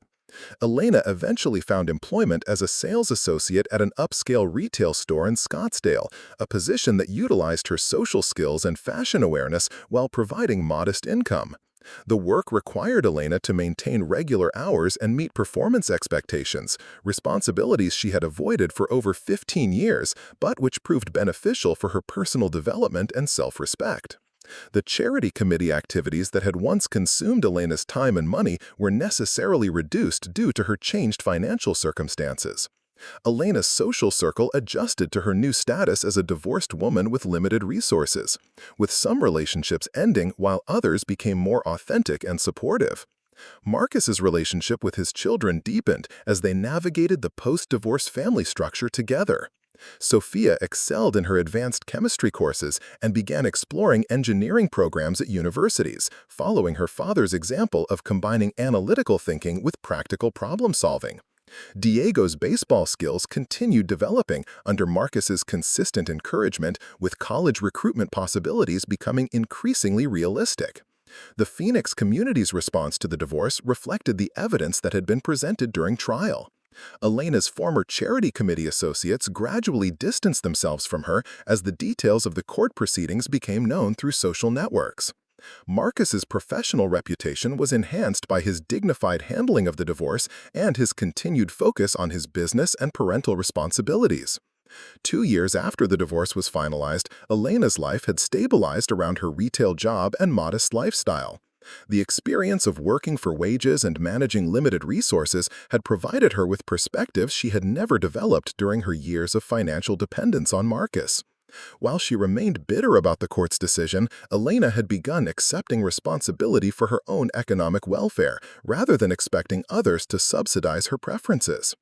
Elena eventually found employment as a sales associate at an upscale retail store in Scottsdale, a position that utilized her social skills and fashion awareness while providing modest income. The work required Elena to maintain regular hours and meet performance expectations, responsibilities she had avoided for over 15 years, but which proved beneficial for her personal development and self-respect. The charity committee activities that had once consumed Elena's time and money were necessarily reduced due to her changed financial circumstances. Elena's social circle adjusted to her new status as a divorced woman with limited resources, with some relationships ending while others became more authentic and supportive. Marcus's relationship with his children deepened as they navigated the post-divorce family structure together. Sophia excelled in her advanced chemistry courses and began exploring engineering programs at universities, following her father's example of combining analytical thinking with practical problem-solving. Diego's baseball skills continued developing under Marcus's consistent encouragement, with college recruitment possibilities becoming increasingly realistic. The Phoenix community's response to the divorce reflected the evidence that had been presented during trial. Elena's former charity committee associates gradually distanced themselves from her as the details of the court proceedings became known through social networks. Marcus's professional reputation was enhanced by his dignified handling of the divorce and his continued focus on his business and parental responsibilities. 2 years after the divorce was finalized, Elena's life had stabilized around her retail job and modest lifestyle. The experience of working for wages and managing limited resources had provided her with perspectives she had never developed during her years of financial dependence on Marcus. While she remained bitter about the court's decision, Elena had begun accepting responsibility for her own economic welfare, rather than expecting others to subsidize her preferences.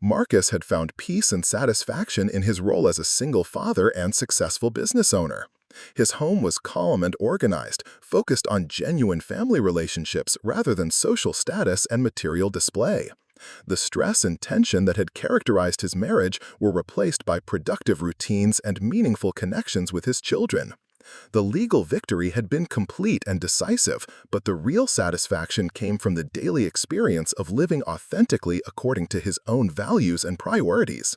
Marcus had found peace and satisfaction in his role as a single father and successful business owner. His home was calm and organized, focused on genuine family relationships rather than social status and material display. The stress and tension that had characterized his marriage were replaced by productive routines and meaningful connections with his children. The legal victory had been complete and decisive, but the real satisfaction came from the daily experience of living authentically according to his own values and priorities.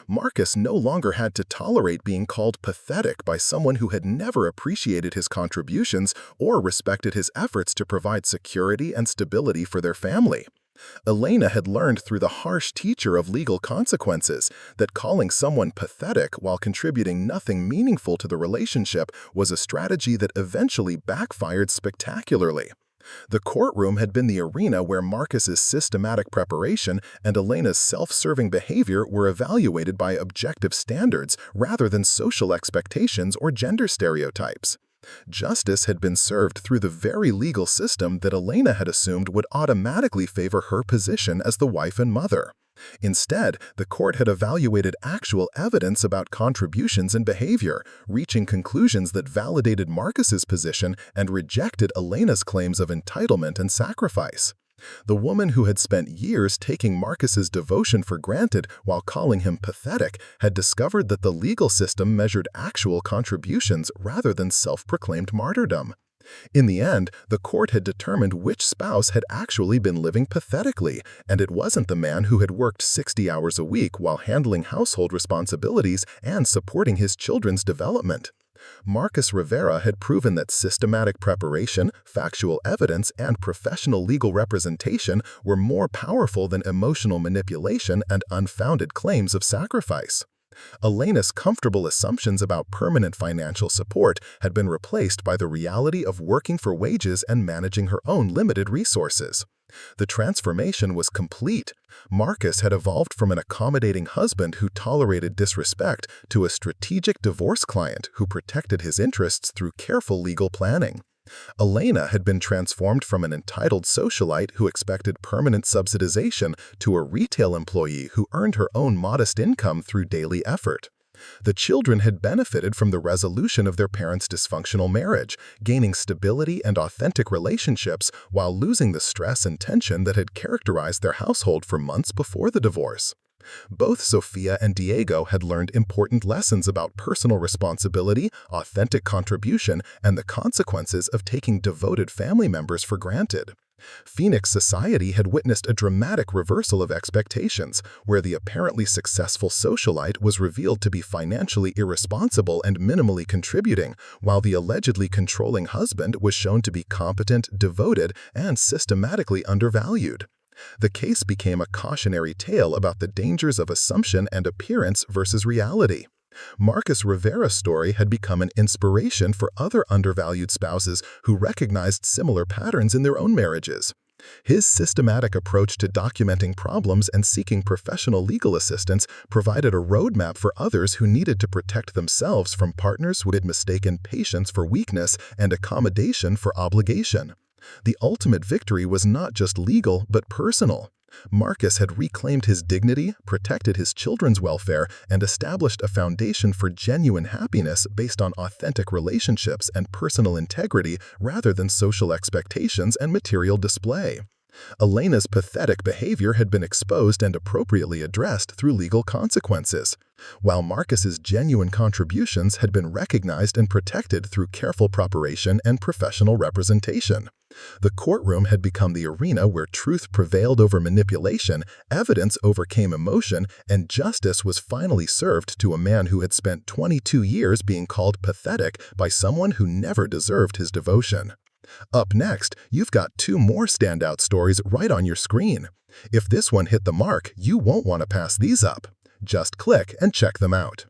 Marcus no longer had to tolerate being called pathetic by someone who had never appreciated his contributions or respected his efforts to provide security and stability for their family. Elena had learned through the harsh teacher of legal consequences that calling someone pathetic while contributing nothing meaningful to the relationship was a strategy that eventually backfired spectacularly. The courtroom had been the arena where Marcus's systematic preparation and Elena's self-serving behavior were evaluated by objective standards rather than social expectations or gender stereotypes. Justice had been served through the very legal system that Elena had assumed would automatically favor her position as the wife and mother. Instead, the court had evaluated actual evidence about contributions and behavior, reaching conclusions that validated Marcus's position and rejected Elena's claims of entitlement and sacrifice. The woman who had spent years taking Marcus's devotion for granted while calling him pathetic had discovered that the legal system measured actual contributions rather than self-proclaimed martyrdom. In the end, the court had determined which spouse had actually been living pathetically, and it wasn't the man who had worked 60 hours a week while handling household responsibilities and supporting his children's development. Marcus Rivera had proven that systematic preparation, factual evidence, and professional legal representation were more powerful than emotional manipulation and unfounded claims of sacrifice. Elena's comfortable assumptions about permanent financial support had been replaced by the reality of working for wages and managing her own limited resources. The transformation was complete. Marcus had evolved from an accommodating husband who tolerated disrespect to a strategic divorce client who protected his interests through careful legal planning. Elena had been transformed from an entitled socialite who expected permanent subsidization to a retail employee who earned her own modest income through daily effort. The children had benefited from the resolution of their parents' dysfunctional marriage, gaining stability and authentic relationships while losing the stress and tension that had characterized their household for months before the divorce. Both Sofia and Diego had learned important lessons about personal responsibility, authentic contribution, and the consequences of taking devoted family members for granted. Phoenix society had witnessed a dramatic reversal of expectations, where the apparently successful socialite was revealed to be financially irresponsible and minimally contributing, while the allegedly controlling husband was shown to be competent, devoted, and systematically undervalued. The case became a cautionary tale about the dangers of assumption and appearance versus reality. Marcus Rivera's story had become an inspiration for other undervalued spouses who recognized similar patterns in their own marriages. His systematic approach to documenting problems and seeking professional legal assistance provided a roadmap for others who needed to protect themselves from partners who had mistaken patience for weakness and accommodation for obligation. The ultimate victory was not just legal, but personal. Marcus had reclaimed his dignity, protected his children's welfare, and established a foundation for genuine happiness based on authentic relationships and personal integrity rather than social expectations and material display. Elena's pathetic behavior had been exposed and appropriately addressed through legal consequences, while Marcus's genuine contributions had been recognized and protected through careful preparation and professional representation. The courtroom had become the arena where truth prevailed over manipulation, evidence overcame emotion, and justice was finally served to a man who had spent 22 years being called pathetic by someone who never deserved his devotion. Up next, you've got two more standout stories right on your screen. If this one hit the mark, you won't want to pass these up. Just click and check them out.